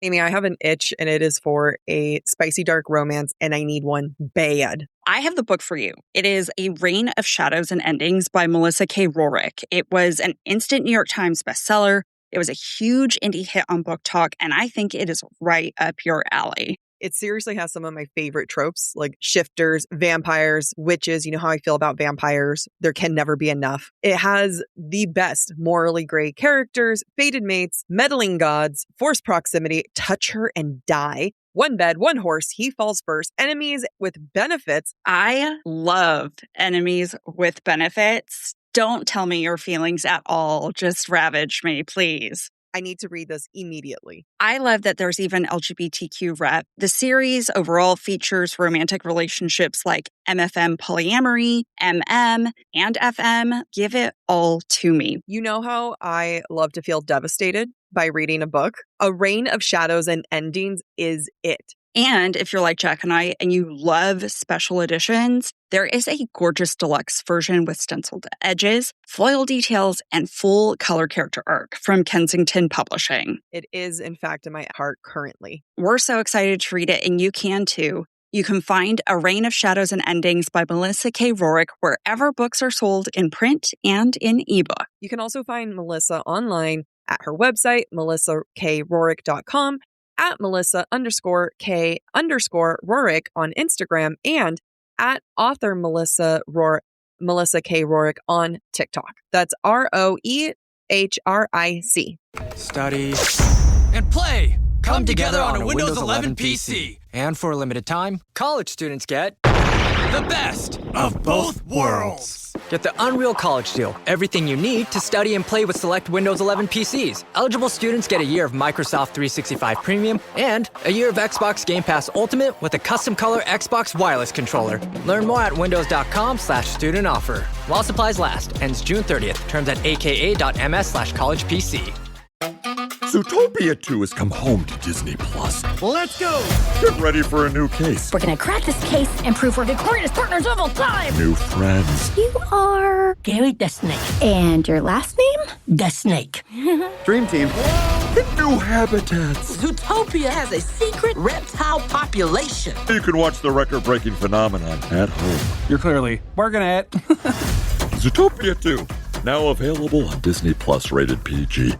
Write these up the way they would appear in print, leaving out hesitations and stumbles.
Amy, I have an itch and it is for a spicy dark romance and I need one bad. I have the book for you. It is A Reign of Shadows and Endings by Melissa K. Rorick. It was an instant New York Times bestseller. It was a huge indie hit on Book Talk, and I think it is right up your alley. It seriously has some of my favorite tropes, like shifters, vampires, witches. You know how I feel about vampires. There can never be enough. It has the best morally gray characters, fated mates, meddling gods, forced proximity, touch her and die. One bed, one horse, he falls first, enemies with benefits. I love enemies with benefits. Don't tell me your feelings at all. Just ravage me, please. I need to read this immediately. I love that there's even LGBTQ rep. The series overall features romantic relationships like MFM polyamory, MM, and FM. Give it all to me. You know how I love to feel devastated by reading a book? A Reign of Shadows and Endings is it. And if you're like Jack and I and you love special editions, there is a gorgeous deluxe version with stenciled edges, foil details, and full color character arc from Kensington Publishing. It is, in fact, in my heart currently. We're so excited to read it, and you can too. You can find A Reign of Shadows and Endings by Melissa K. Rorick wherever books are sold in print and in ebook. You can also find Melissa online at her website, melissakRorick.com, at Melissa_K_Rorick on Instagram, and at author Melissa K. Rorick on TikTok. That's ROEHRIC. Study and play come together on a Windows 11 PC. And for a limited time, college students get the best of both worlds. Get the Unreal College Deal. Everything you need to study and play with select Windows 11 PCs. Eligible students get a year of Microsoft 365 Premium and a year of Xbox Game Pass Ultimate with a custom color Xbox wireless controller. Learn more at windows.com/student offer. While supplies last. Ends June 30th. Terms at aka.ms/collegepc. Zootopia 2 has come home to Disney Plus. Let's go! Get ready for a new case. We're gonna crack this case and prove we're the greatest partners of all time! New friends. You are... Gary the Snake. And your last name? The Snake. Dream Team. And new habitats. Zootopia has a secret reptile population. You can watch the record-breaking phenomenon at home. You're clearly working at it. Zootopia 2. Now available on Disney Plus, rated PG.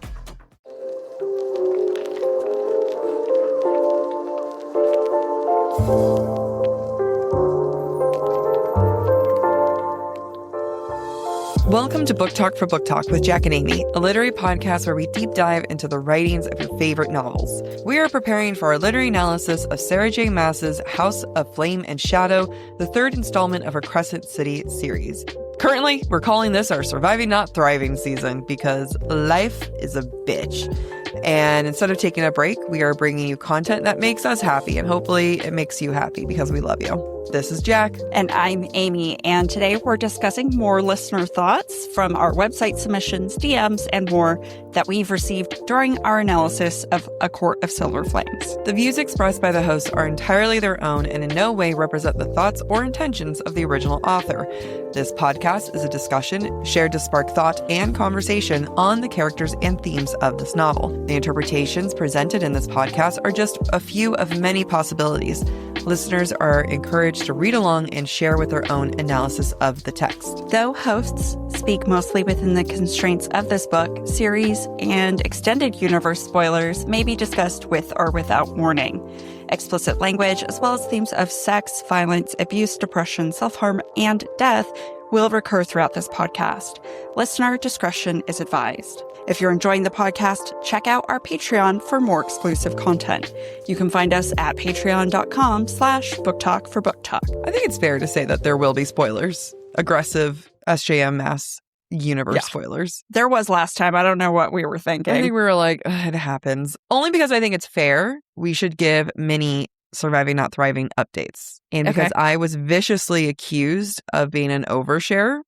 Welcome to Book Talk for Book Talk with Jack and Amy, a literary podcast where we deep dive into the writings of your favorite novels. We are preparing for our literary analysis of Sarah J Maas's House of Flame and Shadow, the third installment of her Crescent City series. Currently, we're calling this our Surviving Not Thriving season because life is a bitch. And instead of taking a break, we are bringing you content that makes us happy, and hopefully it makes you happy because we love you. This is Jack. And I'm Amy, and today we're discussing more listener thoughts from our website submissions, DMs, and more that we've received during our analysis of A Court of Silver Flames. The views expressed by the hosts are entirely their own and in no way represent the thoughts or intentions of the original author. This podcast is a discussion shared to spark thought and conversation on the characters and themes of this novel. The interpretations presented in this podcast are just a few of many possibilities. Listeners are encouraged to read along and share with their own analysis of the text. Though hosts speak mostly within the constraints of this book, series, and extended universe, spoilers may be discussed with or without warning. Explicit language, as well as themes of sex, violence, abuse, depression, self-harm, and death will recur throughout this podcast. Listener discretion is advised. If you're enjoying the podcast, check out our Patreon for more exclusive content. You can find us at patreon.com/booktalk for book talk. I think it's fair to say that there will be spoilers. Aggressive SJM Mass universe spoilers. There was last time. I don't know what we were thinking. I think we were like, it happens. Only because I think it's fair. We should give mini Surviving Not Thriving updates. And because I was viciously accused of being an overshare.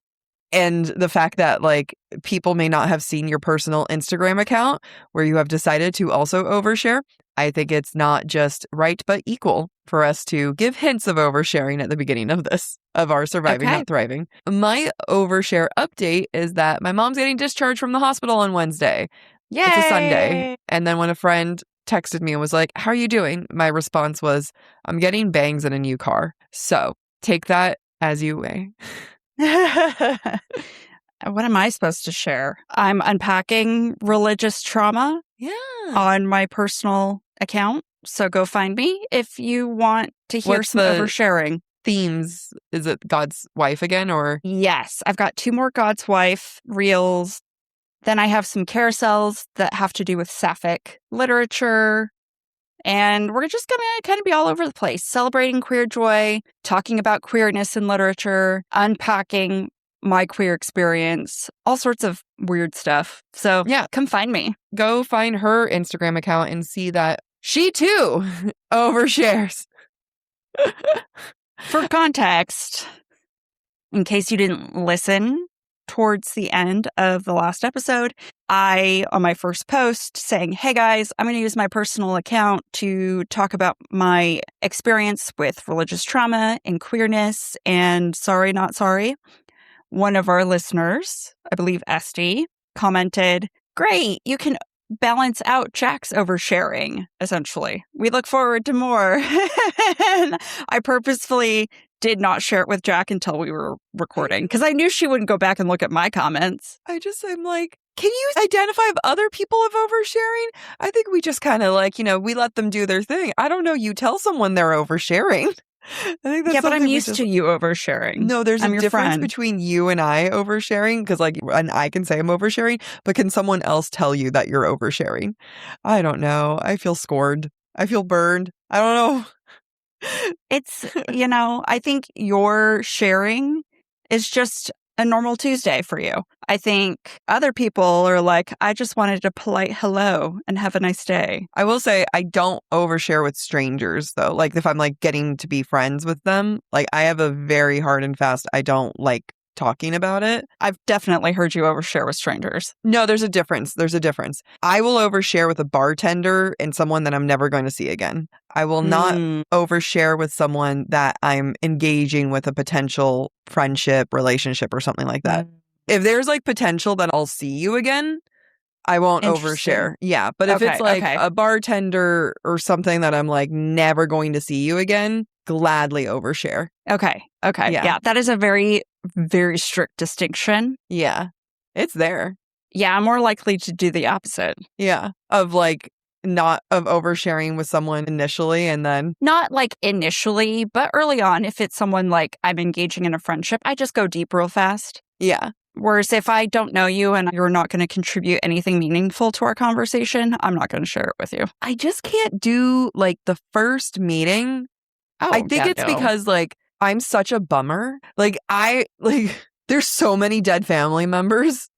And the fact that, like, people may not have seen your personal Instagram account where you have decided to also overshare, I think it's not just right, but equal for us to give hints of oversharing at the beginning of this, of our Surviving Not Thriving. My overshare update is that my mom's getting discharged from the hospital on Wednesday. Yay! It's a Sunday. And then when a friend texted me and was like, how are you doing? My response was, I'm getting bangs in a new car. So take that as you may. What am I supposed to share? I'm unpacking religious trauma on my personal account. So go find me if you want to hear What's some oversharing. Themes. Is it God's wife again, or? Yes, I've got 2 more God's wife reels. Then I have some carousels that have to do with sapphic literature. And we're just going to kind of be all over the place, celebrating queer joy, talking about queerness in literature, unpacking my queer experience, all sorts of weird stuff. So yeah, come find me. Go find her Instagram account and see that she too overshares. For context, in case you didn't listen towards the end of the last episode, I, on my first post, saying, hey guys, I'm going to use my personal account to talk about my experience with religious trauma and queerness and sorry, not sorry. One of our listeners, I believe Esty, commented, great, you can balance out Jack's oversharing, essentially. We look forward to more. And I purposefully did not share it with Jack until we were recording because I knew she wouldn't go back and look at my comments. I'm like, can you identify if other people have oversharing? I think we just kind of like, we let them do their thing. I don't know. You tell someone they're oversharing. I think that's but I'm used to you oversharing. No, there's a difference friend. Between you and I oversharing because and I can say I'm oversharing, but can someone else tell you that you're oversharing? I don't know. I feel scored. I feel burned. I don't know. It's, I think your sharing is just a normal Tuesday for you. I think other people are like, I just wanted a polite hello and have a nice day. I will say I don't overshare with strangers though. Like if I'm like getting to be friends with them, like I have a very hard and fast, I don't like talking about it. I've definitely heard you overshare with strangers. No, there's a difference. I will overshare with a bartender and someone that I'm never going to see again. I will not overshare with someone that I'm engaging with a potential friendship, relationship, or something like that. If there's like potential that I'll see you again, I won't overshare. Yeah. But if it's like a bartender or something that I'm like never going to see you again, gladly overshare. Okay. Yeah. That is a very, very strict distinction. Yeah. It's there. Yeah. I'm more likely to do the opposite. Yeah. Of like not of oversharing with someone initially and then. Not like initially, but early on, if it's someone like I'm engaging in a friendship, I just go deep real fast. Yeah. Whereas if I don't know you and you're not going to contribute anything meaningful to our conversation, I'm not going to share it with you. I just can't do like the first meeting. I think it's because like I'm such a bummer. There's so many dead family members.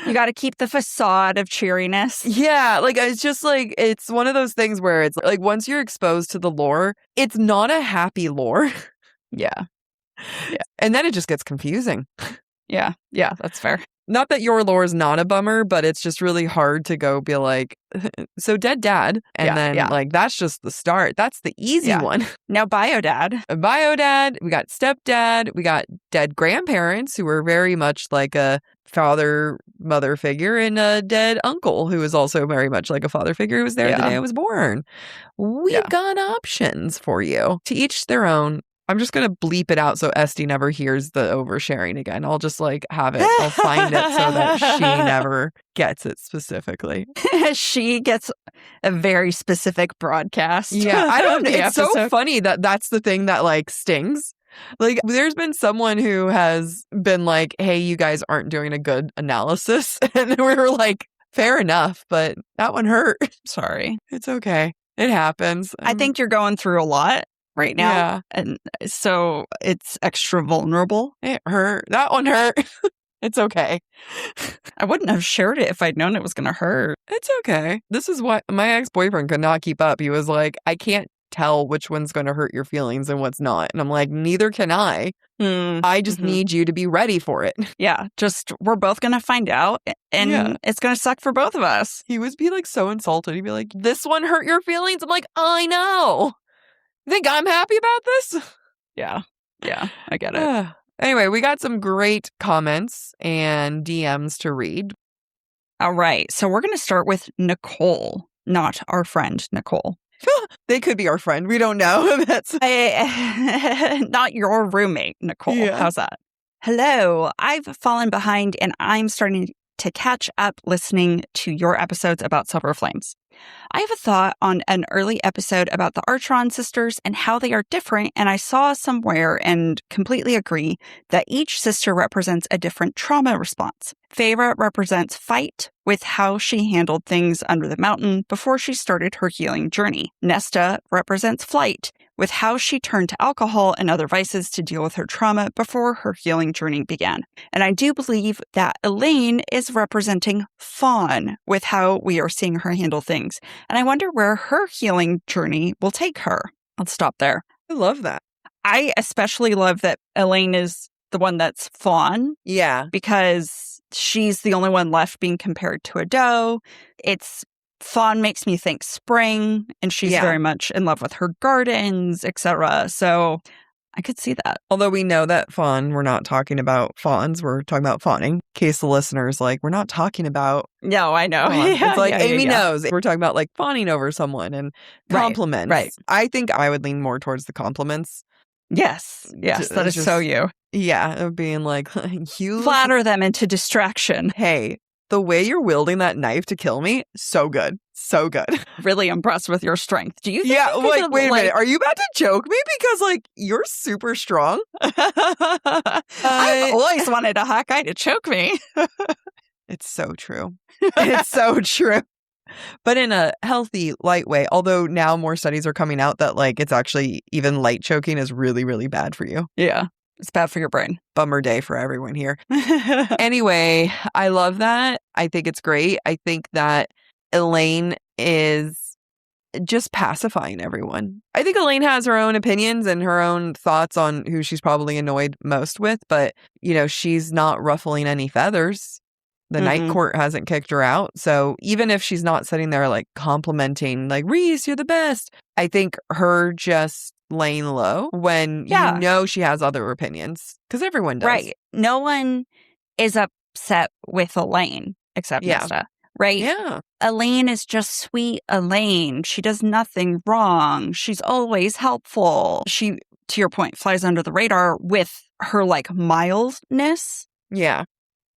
You got to keep the facade of cheeriness. Yeah, like it's just like it's one of those things where it's like once you're exposed to the lore, it's not a happy lore. Yeah. And then it just gets confusing. Yeah, that's fair. Not that your lore is not a bummer, but it's just really hard to go be like, so dead dad. And then like, that's just the start. That's the easy one. Now bio dad. Bio dad. We got stepdad. We got dead grandparents who were very much like a father, mother figure, and a dead uncle who was also very much like a father figure who was there the day I was born. We've got options for you. To each their own. I'm just going to bleep it out so Esty never hears the oversharing again. I'll just like have it. I'll find it so that she never gets it specifically. She gets a very specific broadcast. Yeah, I don't know. It's so funny that that's the thing that like stings. Like there's been someone who has been like, hey, you guys aren't doing a good analysis. And we were like, fair enough, but that one hurt. Sorry. It's okay. It happens. I think you're going through a lot right now. Yeah. And so it's extra vulnerable. It hurt. That one hurt. It's okay. I wouldn't have shared it if I'd known it was going to hurt. It's okay. This is what my ex-boyfriend could not keep up. He was like, I can't tell which one's going to hurt your feelings and what's not. And I'm like, neither can I. I just need you to be ready for it. Yeah. Just we're both going to find out and it's going to suck for both of us. He would be like so insulted. He'd be like, this one hurt your feelings? I'm like, I know. Think I'm happy about this? Yeah, I get it. Anyway, we got some great comments and DMs to read. All right, so we're going to start with Nicole. not our friend, Nicole. They could be our friend. We don't know. That's not your roommate, Nicole. Yeah. How's that? Hello. I've fallen behind and I'm starting to catch up listening to your episodes about Silver Flames. I have a thought on an early episode about the Archeron sisters and how they are different, and I saw somewhere and completely agree that each sister represents a different trauma response. Feyre represents fight, with how she handled things under the mountain before she started her healing journey. Nesta represents flight, with how she turned to alcohol and other vices to deal with her trauma before her healing journey began. And I do believe that Elaine is representing fawn, with how we are seeing her handle things. And I wonder where her healing journey will take her. I'll stop there. I love that. I especially love that Elaine is the one that's fawn. Yeah. Because she's the only one left being compared to a doe. Fawn makes me think spring, and she's very much in love with her gardens, etc. So I could see that. Although we know that fawn, we're not talking about fawns, we're talking about fawning. In case the listeners we're not talking about. No, I know. It's like Amy knows. We're talking about fawning over someone and compliments. Right. I think I would lean more towards the compliments. Yes, that is so you. Yeah, of being you flatter them into distraction. Hey, the way you're wielding that knife to kill me, so good. So good. Really impressed with your strength. Do you think wait a minute. Are you about to joke me? Because, you're super strong. I've always wanted a hot guy to choke me. It's so true. It's so true. But in a healthy, light way. Although now more studies are coming out that, it's actually even light choking is really, really bad for you. Yeah. It's bad for your brain. Bummer day for everyone here. Anyway, I love that. I think it's great. I think that Elaine is just pacifying everyone. I think Elaine has her own opinions and her own thoughts on who she's probably annoyed most with, but, she's not ruffling any feathers. The Night Court hasn't kicked her out. So even if she's not sitting there complimenting, Reese, you're the best. I think her just laying low when you know she has other opinions, because everyone does. Right. No one is upset with Elaine except Nesta. Right? Yeah. Elaine is just sweet Elaine. She does nothing wrong. She's always helpful. She, to your point, flies under the radar with her mildness. Yeah.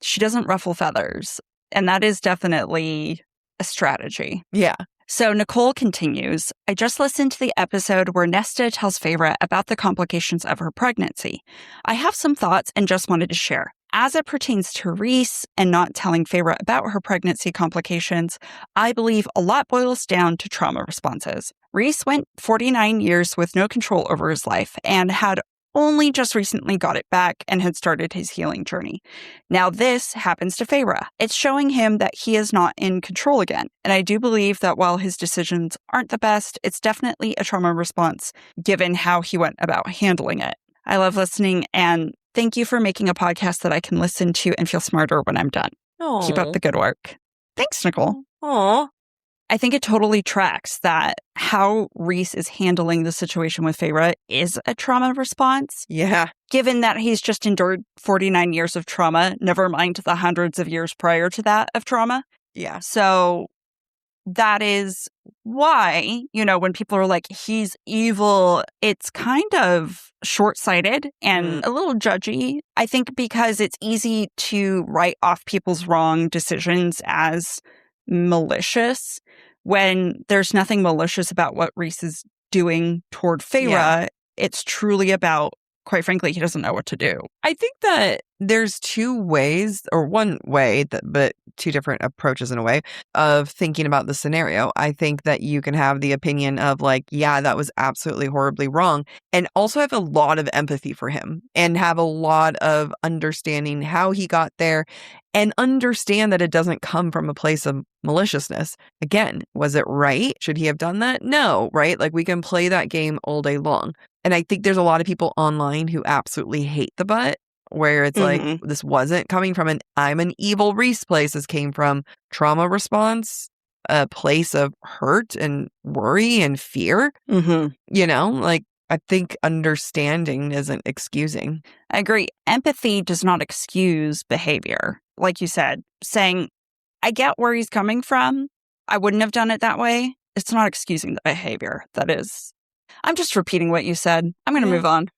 She doesn't ruffle feathers. And that is definitely a strategy. Yeah. So Nicole continues, I just listened to the episode where Nesta tells Feyre about the complications of her pregnancy. I have some thoughts and just wanted to share. As it pertains to Reese and not telling Feyre about her pregnancy complications, I believe a lot boils down to trauma responses. Reese went 49 years with no control over his life and had only just recently got it back and had started his healing journey. Now this happens to Feyre. It's showing him that he is not in control again. And I do believe that while his decisions aren't the best, it's definitely a trauma response given how he went about handling it. I love listening, and thank you for making a podcast that I can listen to and feel smarter when I'm done. Aww. Keep up the good work. Thanks, Nicole. Aw. I think it totally tracks that how Reese is handling the situation with Feyre is a trauma response. Yeah. Given that he's just endured 49 years of trauma, never mind the hundreds of years prior to that of trauma. Yeah. So that is why, when people are like, he's evil, it's kind of short-sighted and a little judgy. I think because it's easy to write off people's wrong decisions as malicious when there's nothing malicious about what Reese is doing toward Feyre. Yeah. It's truly about, quite frankly, he doesn't know what to do. I think that there's two ways, or one way, but two different approaches in a way of thinking about the scenario. I think that you can have the opinion of yeah, that was absolutely horribly wrong, and also have a lot of empathy for him and have a lot of understanding how he got there and understand that it doesn't come from a place of maliciousness. Again, was it right? Should he have done that? No, right? We can play that game all day long. And I think there's a lot of people online who absolutely hate the butt, where it's this wasn't coming from an I'm an evil Reese place. This came from trauma response, a place of hurt and worry and fear. I think understanding isn't excusing. I agree. Empathy does not excuse behavior. Like you said, saying, I get where he's coming from, I wouldn't have done it that way. It's not excusing the behavior. That is, I'm just repeating what you said. I'm going to move on.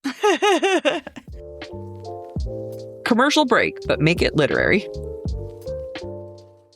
Commercial break, but make it literary.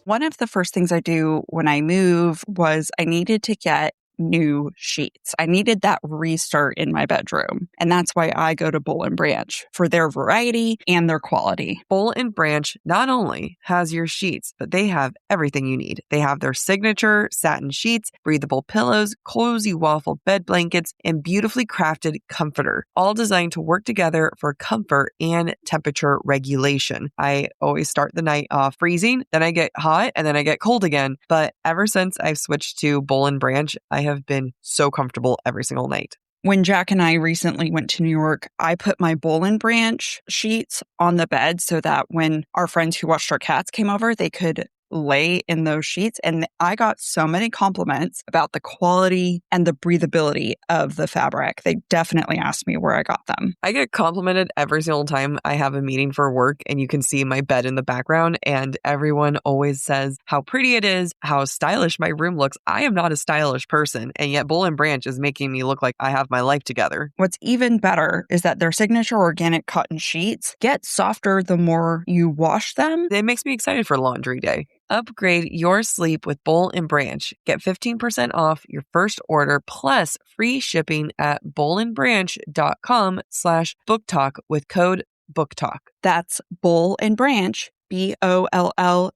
One of the first things I do when I move was I needed to get new sheets. I needed that restart in my bedroom. And that's why I go to Boll and Branch for their variety and their quality. Boll and Branch not only has your sheets, but they have everything you need. They have their signature satin sheets, breathable pillows, cozy waffle bed blankets, and beautifully crafted comforter, all designed to work together for comfort and temperature regulation. I always start the night off freezing, then I get hot, and then I get cold again. But ever since I've switched to Boll and Branch, I have been so comfortable every single night. When Jack and I recently went to New York, I put my Boll and Branch sheets on the bed so that when our friends who watched our cats came over, they could lay in those sheets. And I got so many compliments about the quality and the breathability of the fabric. They definitely asked me where I got them. I get complimented every single time I have a meeting for work and you can see my bed in the background, and everyone always says how pretty it is, how stylish my room looks. I am not a stylish person, and yet Boll and Branch is making me look like I have my life together. What's even better is that their signature organic cotton sheets get softer the more you wash them. It makes me excited for laundry day. Upgrade your sleep with Boll and Branch. Get 15% off your first order plus free shipping at bollandbranch.com/booktalk with code BOOKTALK. That's Boll and Branch, BOLLAND,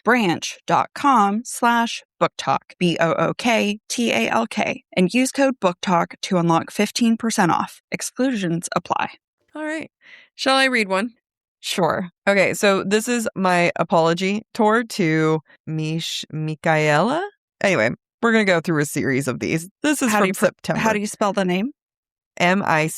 branch.com/booktalk, BOOKTALK, and use code BOOKTALK to unlock 15% off. Exclusions apply. All right. Shall I read one? Sure. Okay, so this is my apology tour to Michaela. Anyway, we're going to go through a series of these. This is from September. How do you spell the name? Michaela.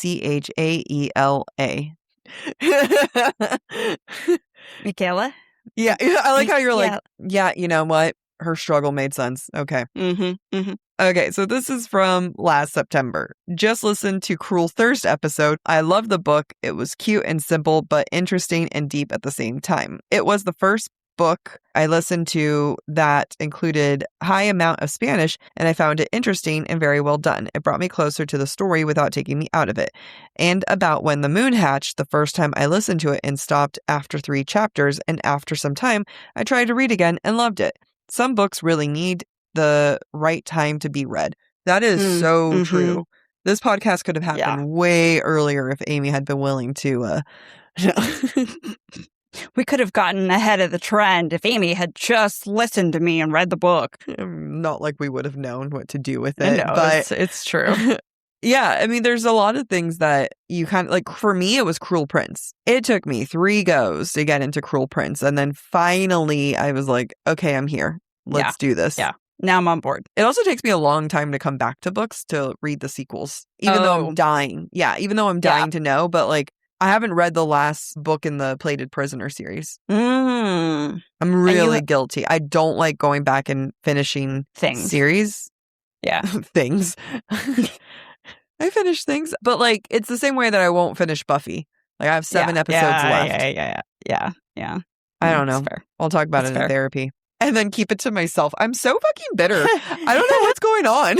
Michaela? Yeah, I like how you're like, yeah, you know what? Her struggle made sense. Okay. Mm-hmm. Mm-hmm. Okay, so this is from last September. Just listened to Cruel Thirst episode. I love the book. It was cute and simple, but interesting and deep at the same time. It was the first book I listened to that included high amount of Spanish, and I found it interesting and very well done. It brought me closer to the story without taking me out of it. And about when the moon hatched, the first time I listened to it and stopped after 3 chapters, and after some time, I tried to read again and loved it. Some books really need the right time to be read. That is so true. This podcast could have happened way earlier if Amy had been willing to. We could have gotten ahead of the trend if Amy had just listened to me and read the book. Not like we would have known what to do with it. No, but it's true. Yeah, I mean, there's a lot of things that you kind of like. For me, it was Cruel Prince. It took me 3 goes to get into Cruel Prince. And then finally, I was like, okay, I'm here. Let's do this. Yeah. Now I'm on board. It also takes me a long time to come back to books to read the sequels, even though I'm dying. Yeah, even though I'm dying to know. But like, I haven't read the last book in the Plated Prisoner series. I'm really guilty. I don't like going back and finishing series. Yeah. Things. I finish things, but like it's the same way that I won't finish Buffy. Like I have 7 episodes left. Yeah. I don't know. Fair. I'll talk about it in therapy and then keep it to myself. I'm so fucking bitter. I don't know what's going on.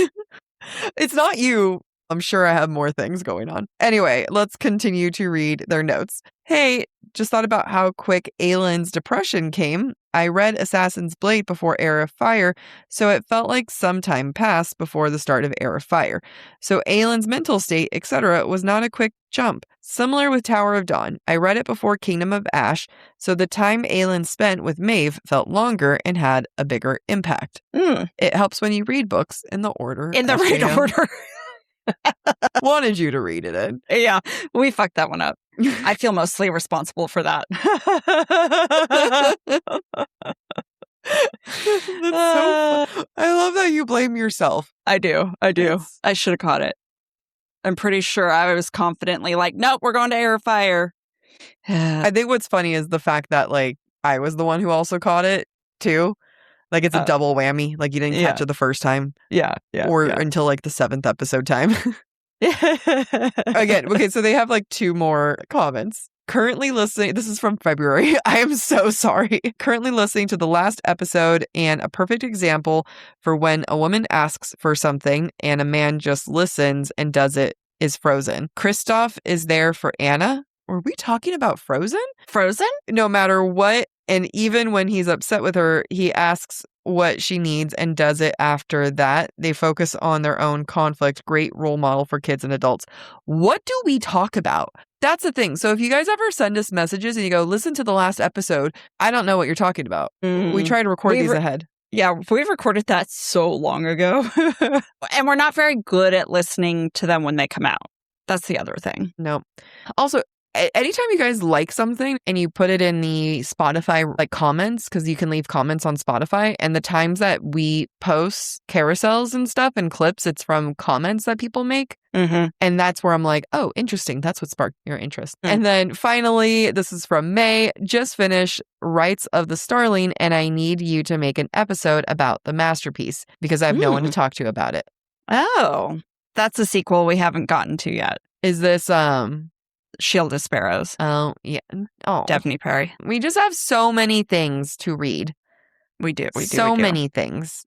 It's not you. I'm sure I have more things going on. Anyway, let's continue to read their notes. Hey, just thought about how quick Aylin's depression came. I read Assassin's Blade before Heir of Fire, so it felt like some time passed before the start of Heir of Fire. So Aylin's mental state, etc., was not a quick jump. Similar with Tower of Dawn. I read it before Kingdom of Ash, so the time Aylin spent with Maeve felt longer and had a bigger impact. It helps when you read books in the order. In the right order. Wanted you to read it in. Yeah, we fucked that one up. I feel mostly responsible for that. That's so fun. I love that you blame yourself. I do. I should have caught it. I'm pretty sure I was confidently like, nope, we're going to Heir of Fire. I think what's funny is the fact that like I was the one who also caught it too. Like it's a double whammy. Like you didn't catch it the first time. Yeah. Or until like the 7th episode time. Again, okay, so they have like 2 more comments. Currently listening, this is from February. I am so sorry. Currently listening to the last episode, and a perfect example for when a woman asks for something and a man just listens and does it is Frozen. Kristoff is there for Anna. Were we talking about Frozen? Frozen? No matter what, and even when he's upset with her, he asks what she needs and does it after that. They focus on their own conflict. Great role model for kids and adults. What do we talk about? That's the thing. So if you guys ever send us messages and you go, listen to the last episode, I don't know what you're talking about. We try to record these ahead. Yeah, we've recorded that so long ago. And we're not very good at listening to them when they come out. That's the other thing. No. Also, anytime you guys like something and you put it in the Spotify comments, because you can leave comments on Spotify, and the times that we post carousels and stuff and clips, it's from comments that people make. Mm-hmm. And that's where I'm like, oh, interesting. That's what sparked your interest. And then finally, this is from May, just finished Rights of the Starling, and I need you to make an episode about the masterpiece because I have no one to talk to about it. Oh, that's a sequel we haven't gotten to yet. Is this Shield of Sparrows? Oh, yeah. Oh, Daphne Perry. We just have so many things to read. We do. So many things.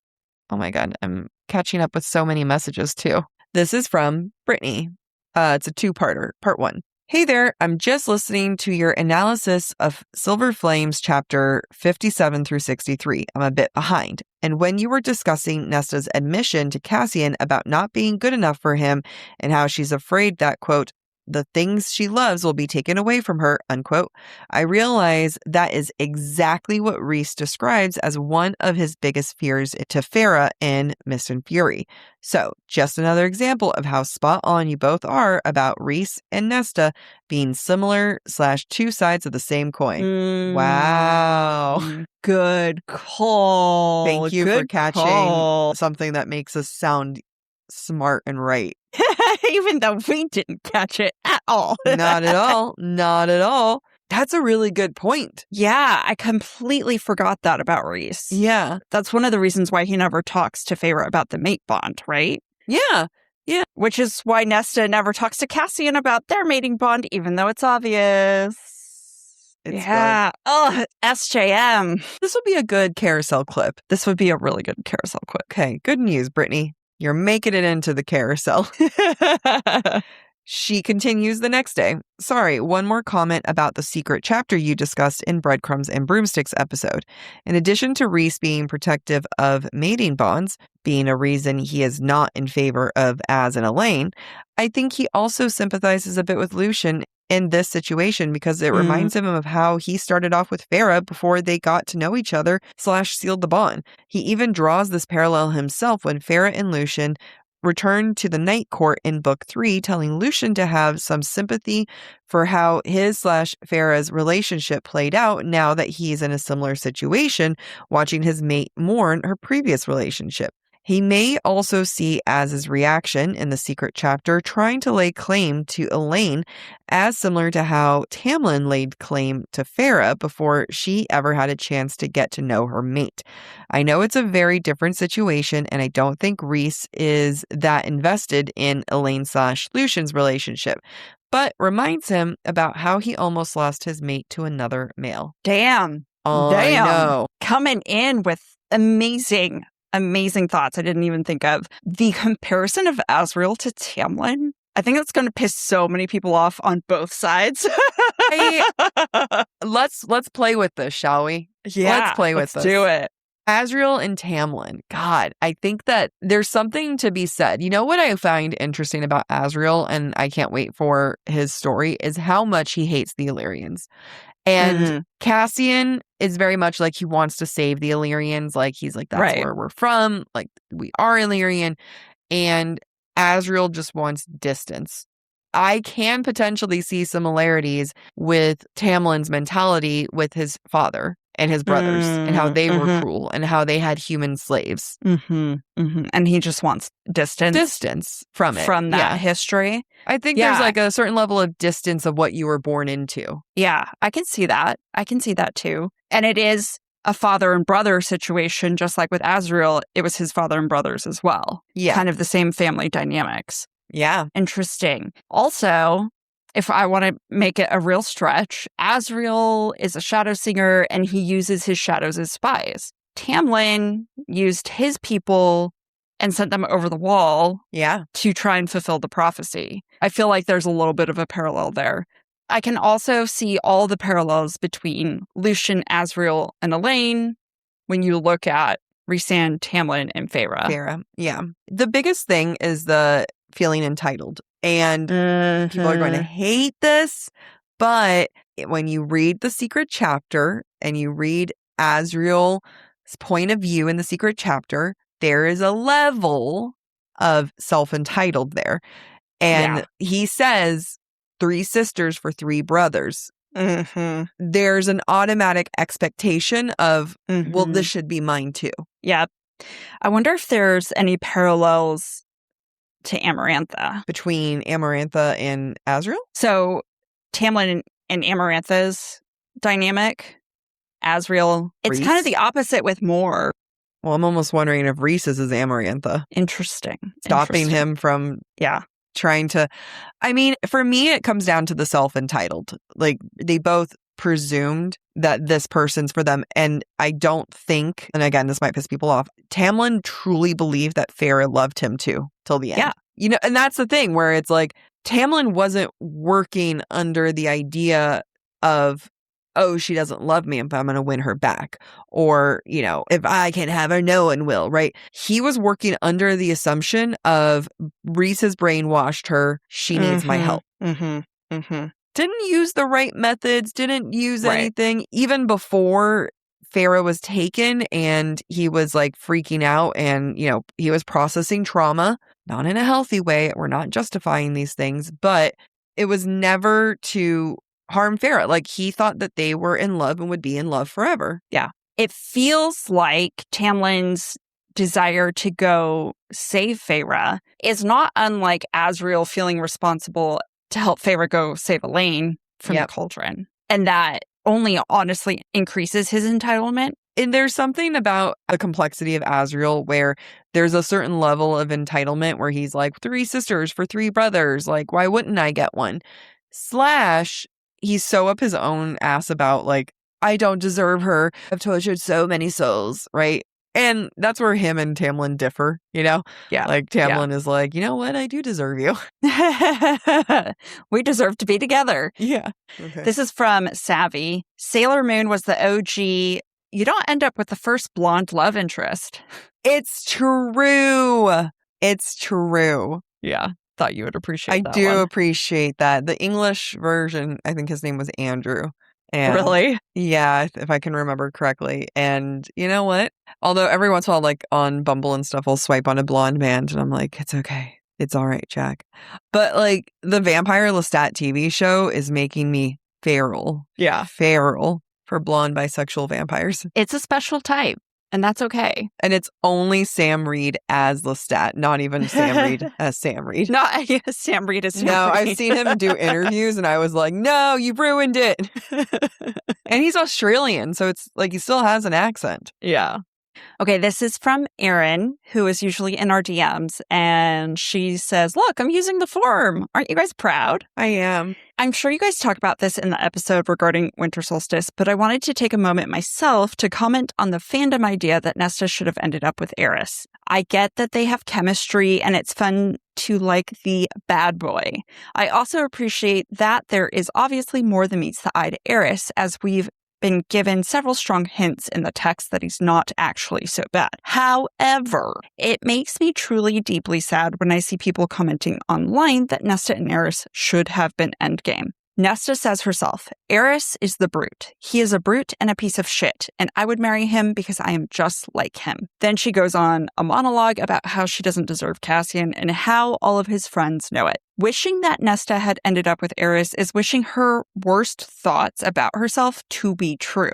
Oh my God. I'm catching up with so many messages too. This is from Brittany. It's a two-parter. Part 1. Hey there. I'm just listening to your analysis of Silver Flames chapter 57 through 63. I'm a bit behind. And when you were discussing Nesta's admission to Cassian about not being good enough for him and how she's afraid that, quote, the things she loves will be taken away from her, unquote, I realize that is exactly what Rhys describes as one of his biggest fears to Farah in Mist and Fury. So, just another example of how spot on you both are about Rhys and Nesta being similar / two sides of the same coin. Wow. Good call. Thank you for catching something that makes us sound smart and right. Even though we didn't catch it at all. Not at all. Not at all. That's a really good point. Yeah, I completely forgot that about Rhys. Yeah. That's one of the reasons why he never talks to Feyre about the mate bond, right? Yeah. Yeah. Which is why Nesta never talks to Cassian about their mating bond, even though it's obvious. It's good. Oh, SJM. This would be a good carousel clip. This would be a really good carousel clip. Okay. Good news, Brittany. You're making it into the carousel. She continues the next day. Sorry, one more comment about the secret chapter you discussed in Breadcrumbs and Broomsticks episode. In addition to Rhys being protective of mating bonds, being a reason he is not in favor of Az and Elaine, I think he also sympathizes a bit with Lucien in this situation because it reminds him of how he started off with Farah before they got to know each other / sealed the bond. He even draws this parallel himself when Farah and Lucien returned to the Night Court in Book 3, telling Lucien to have some sympathy for how his / Farah's relationship played out now that he's in a similar situation, watching his mate mourn her previous relationship. He may also see Az's reaction in the secret chapter trying to lay claim to Elaine as similar to how Tamlin laid claim to Farah before she ever had a chance to get to know her mate. I know it's a very different situation, and I don't think Rhys is that invested in Elaine / Lucien's relationship, but reminds him about how he almost lost his mate to another male. Damn. I know. Coming in with amazing thoughts I didn't even think of. The comparison of Azriel to Tamlin, I think that's going to piss so many people off on both sides. Let's play with this, shall we? Yeah, let's play with this. Do it. Azriel and Tamlin. God, I think that there's something to be said. You know what I find interesting about Azriel, and I can't wait for his story, is how much he hates the Illyrians. And Cassian is very much like he wants to save the Illyrians. Like, he's like, that's where we're from. Like, we are Illyrian. And Azriel just wants distance. I can potentially see similarities with Tamlin's mentality with his father and his brothers and how they were cruel and how they had human slaves. And he just wants distance from it. From that history. I think there's like a certain level of distance of what you were born into. Yeah, I can see that. I can see that too. And it is a father and brother situation, just like with Azriel, it was his father and brothers as well. Yeah. Kind of the same family dynamics. Yeah. Interesting. Also, if I want to make it a real stretch, Azriel is a shadow singer and he uses his shadows as spies. Tamlin used his people and sent them over the wall to try and fulfill the prophecy. I feel like there's a little bit of a parallel there. I can also see all the parallels between Lucien, Azriel, and Elaine when you look at Rhysand, Tamlin, and Feyre. Feyre, yeah. The biggest thing is the feeling entitled. And people are going to hate this, but when you read the secret chapter and you read Azriel's point of view in the secret chapter, there is a level of self-entitled there. And he says 3 sisters for 3 brothers. There's an automatic expectation of, well, this should be mine too. Yeah. I wonder if there's any parallels to Amarantha. Between Amarantha and Azriel? So Tamlin and Amarantha's dynamic, Azriel, it's kind of the opposite with Mor. Well, I'm almost wondering if Rhys is Amarantha. Interesting. Stopping him from trying to... I mean, for me, it comes down to the self-entitled. Like, they both presumed that this person's for them. And I don't think, and again, this might piss people off, Tamlin truly believed that Feyre loved him too, till the end. Yeah. You know, and that's the thing where it's like, Tamlin wasn't working under the idea of, oh, she doesn't love me if I'm going to win her back. Or, you know, if I can have her, no one will, right? He was working under the assumption of Rhys has brainwashed her. She needs my help. Didn't use the right methods, didn't use anything. Even before Feyre was taken and he was like freaking out and, you know, he was processing trauma, not in a healthy way. We're not justifying these things, but it was never to harm Feyre. Like, he thought that they were in love and would be in love forever. Yeah. It feels like Tamlin's desire to go save Feyre is not unlike Azriel feeling responsible to help Feyre go save Elaine from the cauldron. And that only honestly increases his entitlement. And there's something about the complexity of Azriel where there's a certain level of entitlement where he's like, 3 sisters for 3 brothers. Like, why wouldn't I get one? / he's so up his own ass about, like, I don't deserve her. I've tortured so many souls, right? And that's where him and Tamlin differ, you know? Yeah. Like, Tamlin is like, you know what? I do deserve you. We deserve to be together. Yeah. Okay. This is from Savvy. Sailor Moon was the OG. You don't end up with the first blonde love interest. It's true. It's true. Yeah. Thought you would appreciate that. I do one. appreciate that. The English version, I think his name was Andrew. And really? Yeah, if I can remember correctly. And you know what? Although every once in a while, like on Bumble and stuff, I'll swipe on a blonde man and I'm like, it's okay. It's all right, Jack. But like the Vampire Lestat TV show is making me feral. Yeah. Feral for blonde bisexual vampires. It's a special type. And that's okay. And it's only Sam Reed as Lestat, not even Sam Reed as Sam Reed. Not Sam Reed as Sam No, Reed. I've seen him do interviews and I was like, no, you've ruined it. And he's Australian, so it's like he still has an accent. Yeah. Okay, this is from Erin, who is usually in our DMs, and she says, look, I'm using the forum. Aren't you guys proud? I am. I'm sure you guys talk about this in the episode regarding winter solstice, but I wanted to take a moment myself to comment on the fandom idea that Nesta should have ended up with Eris. I get that they have chemistry and it's fun to like the bad boy. I also appreciate that there is obviously more than meets the eye to Eris, as we've been given several strong hints in the text that he's not actually so bad. However, it makes me truly deeply sad when I see people commenting online that Nesta and Eris should have been endgame. Nesta says herself, Eris is the brute. He is a brute and a piece of shit, and I would marry him because I am just like him. Then she goes on a monologue about how she doesn't deserve Cassian and how all of his friends know it. Wishing that Nesta had ended up with Eris is wishing her worst thoughts about herself to be true,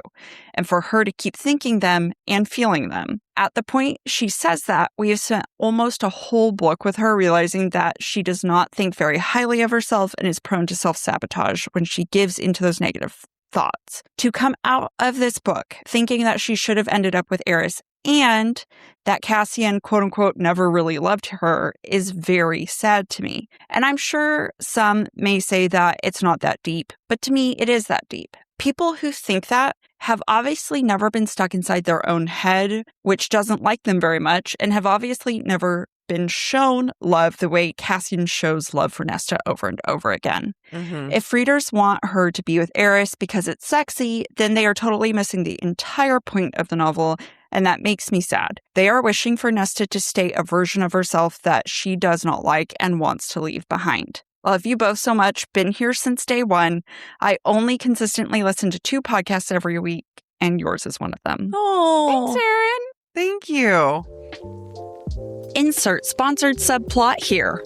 and for her to keep thinking them and feeling them. At the point she says that, we have spent almost a whole book with her realizing that she does not think very highly of herself and is prone to self-sabotage when she gives into those negative thoughts. To come out of this book thinking that she should have ended up with Eris and that Cassian, quote unquote, never really loved her is very sad to me. And I'm sure some may say that it's not that deep, but to me, it is that deep. People who think that have obviously never been stuck inside their own head, which doesn't like them very much, and have obviously never been shown love the way Cassian shows love for Nesta over and over again. Mm-hmm. If readers want her to be with Eris because it's sexy, then they are totally missing the entire point of the novel, and that makes me sad. They are wishing for Nesta to stay a version of herself that she does not like and wants to leave behind. Love you both so much. Been here since day one. I only consistently listen to 2 podcasts every week, and yours is one of them. Oh, Thanks, Erin. thank you. Insert sponsored subplot here.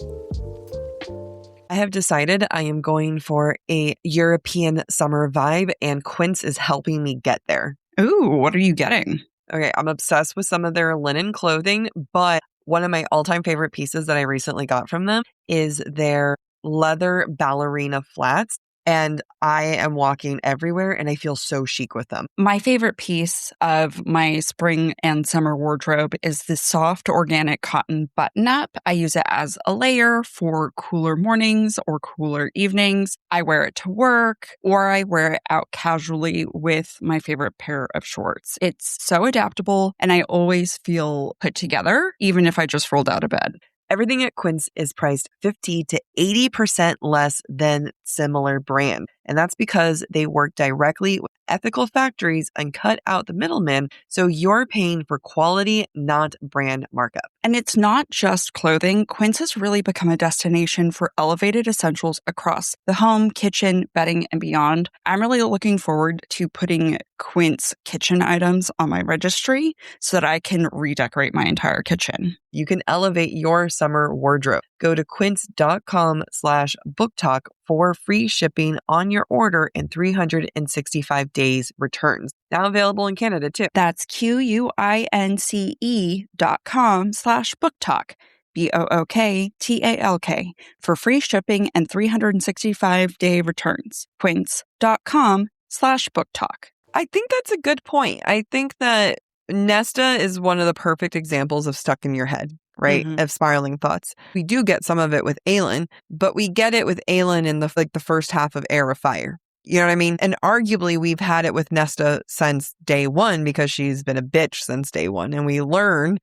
I have decided I am going for a European summer vibe, and Quince is helping me get there. Ooh, what are you getting? Okay, I'm obsessed with some of their linen clothing, but one of my all-time favorite pieces that I recently got from them is their leather ballerina flats. And I am walking everywhere and I feel so chic with them. My favorite piece of my spring and summer wardrobe is the soft organic cotton button-up. I use it as a layer for cooler mornings or cooler evenings. I wear it to work or I wear it out casually with my favorite pair of shorts. It's so adaptable and I always feel put together, even if I just rolled out of bed. Everything at Quince is priced 50 to 80% less than similar brand. And that's because they work directly with ethical factories and cut out the middleman. So you're paying for quality, not brand markup. And it's not just clothing. Quince has really become a destination for elevated essentials across the home, kitchen, bedding, and beyond. I'm really looking forward to putting Quince kitchen items on my registry so that I can redecorate my entire kitchen. You can elevate your summer wardrobe. Go to quince.com/booktalk for free shipping on your order and 365 days returns. Now available in Canada too. That's QUINCE.com/booktalk. BOOKTALK for free shipping and 365-day returns. Quince.com/booktalk. I think that's a good point. I think that Nesta is one of the perfect examples of stuck in your head, right? Mm-hmm. Of spiraling thoughts. We do get some of it with Aelin, but we get it with Aelin in the first half of Heir of Fire. You know what I mean? And arguably we've had it with Nesta since day one because she's been a bitch since day one. And we learn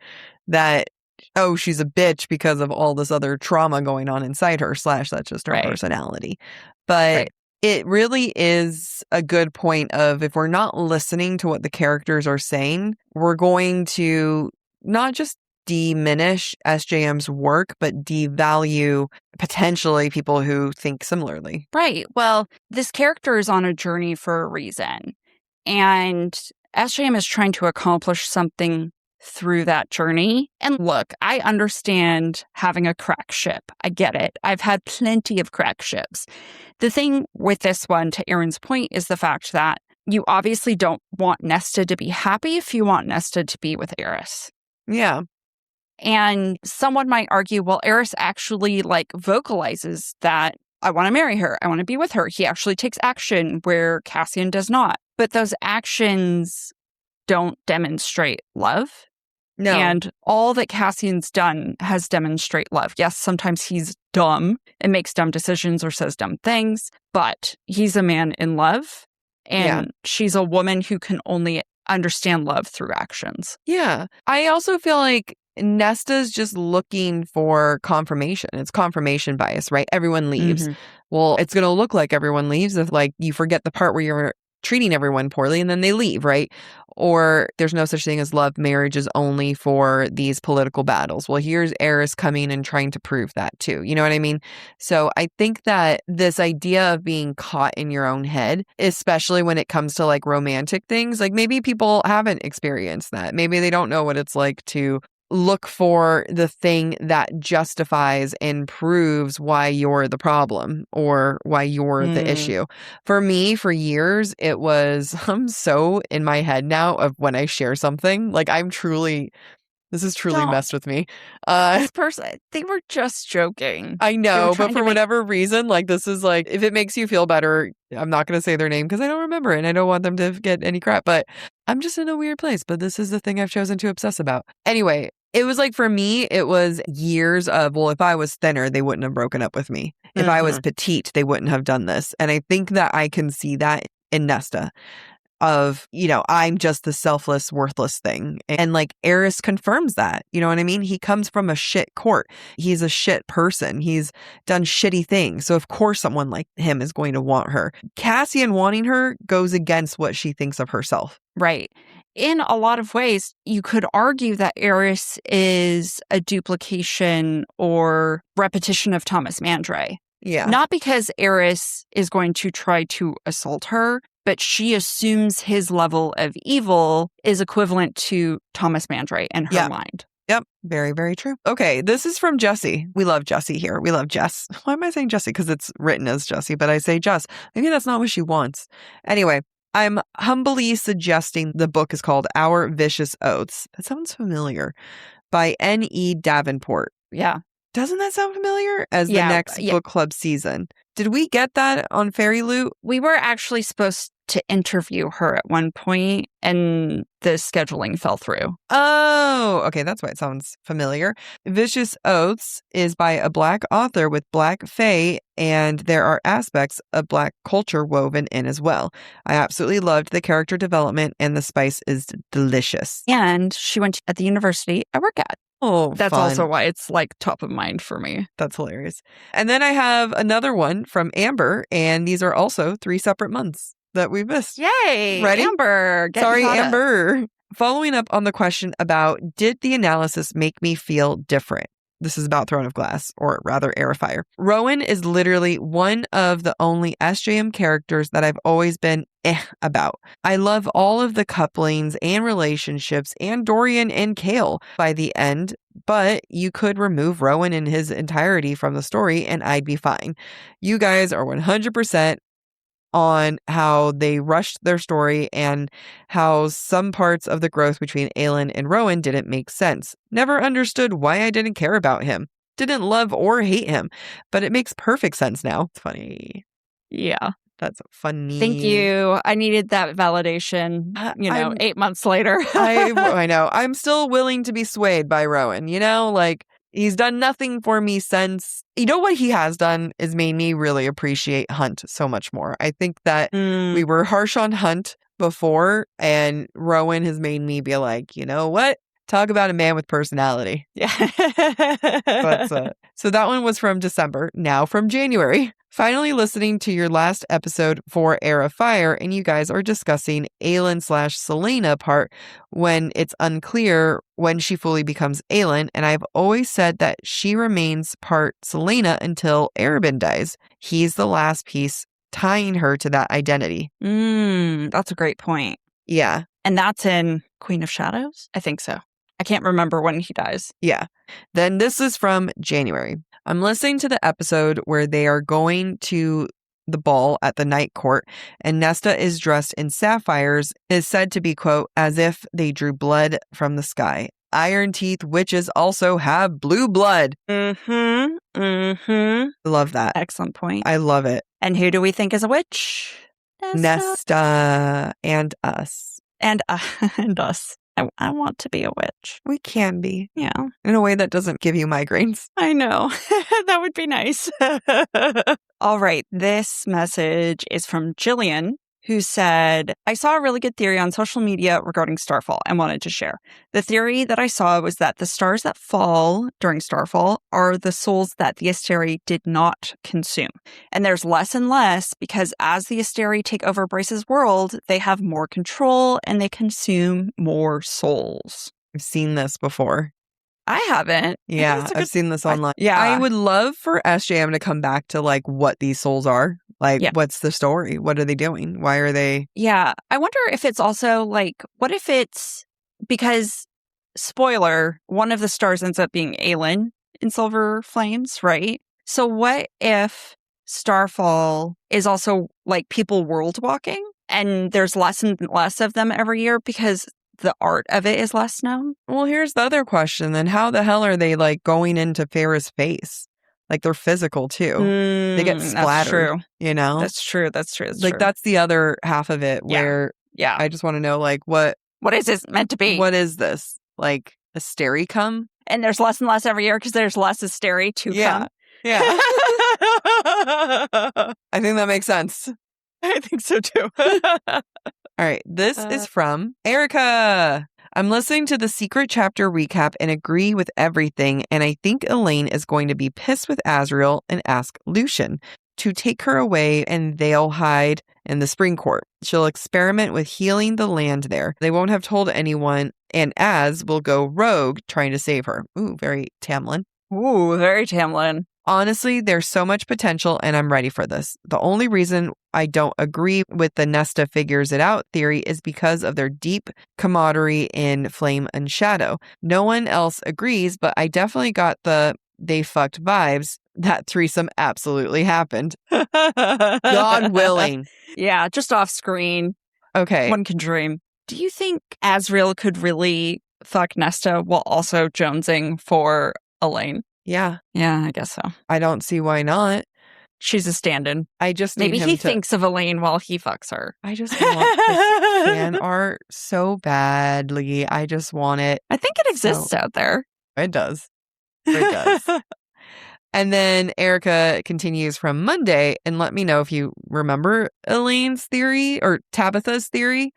that, oh, she's a bitch because of all this other trauma going on inside her, / that's just her personality. But it really is a good point of if we're not listening to what the characters are saying, we're going to not just diminish SJM's work, but devalue potentially people who think similarly. Right. Well, this character is on a journey for a reason. And SJM is trying to accomplish something through that journey. And look, I understand having a crack ship. I get it. I've had plenty of crack ships. The thing with this one, to Erin's point, is the fact that you obviously don't want Nesta to be happy if you want Nesta to be with Eris. Yeah. And someone might argue, well, Eris actually vocalizes that I want to marry her. I want to be with her. He actually takes action where Cassian does not. But those actions don't demonstrate love. No. And all that Cassian's done has demonstrate love. Yes, sometimes he's dumb and makes dumb decisions or says dumb things, but he's a man in love. And she's a woman who can only understand love through actions. Yeah. I also feel like Nesta's just looking for confirmation. It's confirmation bias, right? Everyone leaves. Mm-hmm. Well, it's going to look like everyone leaves if you forget the part where you're treating everyone poorly and then they leave, right? Or there's no such thing as love. Marriage is only for these political battles. Well, here's Eris coming and trying to prove that too. You know what I mean? So I think that this idea of being caught in your own head, especially when it comes to romantic things, maybe people haven't experienced that. Maybe they don't know what it's like to look for the thing that justifies and proves why you're the problem or why you're the issue. For me, for years, it was, I'm so in my head now of when I share something, I'm truly This has truly Don't. messed with me. This person, they were just joking. I know, but for to whatever reason, like this is like, if it makes you feel better, I'm not going to say their name because I don't remember it and I don't want them to get any crap, but I'm just in a weird place. But this is the thing I've chosen to obsess about. Anyway, it was like, for me, it was years of, well, if I was thinner, they wouldn't have broken up with me. If I was petite, they wouldn't have done this. And I think that I can see that in Nesta. Of, I'm just the selfless, worthless thing. And like Eris confirms that, you know what I mean? He comes from a shit court. He's a shit person. He's done shitty things. So of course someone like him is going to want her. Cassian wanting her goes against what she thinks of herself. Right. In a lot of ways, you could argue that Eris is a duplication or repetition of Thomas Mandray. Yeah. Not because Eris is going to try to assault her, but she assumes his level of evil is equivalent to Thomas Mandray in her mind. Yep. Very, very true. Okay. This is from Jessie. We love Jessie here. We love Jess. Why am I saying Jessie? Because it's written as Jessie, but I say Jess. Maybe that's not what she wants. Anyway, I'm humbly suggesting the book is called Our Vicious Oaths. That sounds familiar. By N.E. Davenport. Yeah. Doesn't that sound familiar? As the next book club season. Did we get that on Fairy Loot? We were actually supposed to interview her at one point, and the scheduling fell through. Oh, okay. That's why it sounds familiar. Vicious Oaths is by a Black author with Black fae, and there are aspects of Black culture woven in as well. I absolutely loved the character development, and the spice is delicious. And she went at the university I work at. Oh, that's fun. also why it's like top of mind for me. That's hilarious. And then I have another one from Amber, and these are also 3 separate months that we missed. Yay! Ready? Amber. Sorry, Amber. Following up on the question about, did the analysis make me feel different? This is about Throne of Glass, or rather Air of Fire. Rowan is literally one of the only SJM characters that I've always been about. I love all of the couplings and relationships and Dorian and Kale by the end, but you could remove Rowan in his entirety from the story and I'd be fine. You guys are 100% on how they rushed their story and how some parts of the growth between Aelin and Rowan didn't make sense. Never understood why I didn't care about him. Didn't love or hate him, but it makes perfect sense now. It's funny. Yeah. That's funny. Thank you. I needed that validation, 8 months later. I know. I'm still willing to be swayed by Rowan, like he's done nothing for me since. You know what he has done is made me really appreciate Hunt so much more. I think that we were harsh on Hunt before, and Rowan has made me be like, you know what? Talk about a man with personality. Yeah. So that one was from December. Now from January. Finally listening to your last episode for Air of Fire, and you guys are discussing Aelin/Selena part when it's unclear when she fully becomes Aelin, and I've always said that she remains part Selena until Erebin dies. He's the last piece tying her to that identity. That's a great point. Yeah. And that's in Queen of Shadows? I think so. I can't remember when he dies. Yeah. Then this is from January. I'm listening to the episode where they are going to the ball at the night court, and Nesta is dressed in sapphires, is said to be, quote, as if they drew blood from the sky. Iron Teeth witches also have blue blood. Love that. Excellent point. I love it. And who do we think is a witch? Nesta and us. And us. I want to be a witch. We can be. Yeah. In a way that doesn't give you migraines. I know. That would be nice. All right. This message is from Jillian, who said, I saw a really good theory on social media regarding Starfall and wanted to share. The theory that I saw was that the stars that fall during Starfall are the souls that the Asteri did not consume. And there's less and less because as the Asteri take over Bryce's world, they have more control and they consume more souls. I've seen this before. I haven't. Yeah, I've seen this online. Yeah. I would love for SJM to come back to like what these souls are. Like, what's the story? What are they doing? Why are they? Yeah. I wonder if it's also like, what if it's because, spoiler, one of the stars ends up being Aelin in Silver Flames, right? So what if Starfall is also like people world walking and there's less and less of them every year because the art of it is less known. Well, here's the other question. Then how the hell are they like going into Farrah's face? Like they're physical too. They get splattered. That's true. You know? That's true. That's the other half of it where I just want to know like what is this meant to be? What is this? Like hystericum? And there's less and less every year because there's less hysteria to come. Yeah. I think that makes sense. I think so too. All right. This is from Erica. I'm listening to the secret chapter recap and agree with everything. And I think Elaine is going to be pissed with Azriel and ask Lucian to take her away and they'll hide in the Spring Court. She'll experiment with healing the land there. They won't have told anyone. And Az will go rogue trying to save her. Ooh, very Tamlin. Ooh, very Tamlin. Honestly, there's so much potential and I'm ready for this. The only reason I don't agree with the Nesta figures it out theory is because of their deep camaraderie in Flame and Shadow. No one else agrees, but I definitely got the they fucked vibes. That threesome absolutely happened. God willing. Yeah, just off screen. Okay. One can dream. Do you think Azriel could really fuck Nesta while also jonesing for Elaine? Yeah. Yeah, I guess so. I don't see why not. She's a stand-in. I just need Maybe he thinks of Elaine while he fucks her. I just want this fan art so badly. I just want it. I think it exists out there. It does. It does. And then Erica continues from Monday and let me know if you remember Elaine's theory or Tabitha's theory.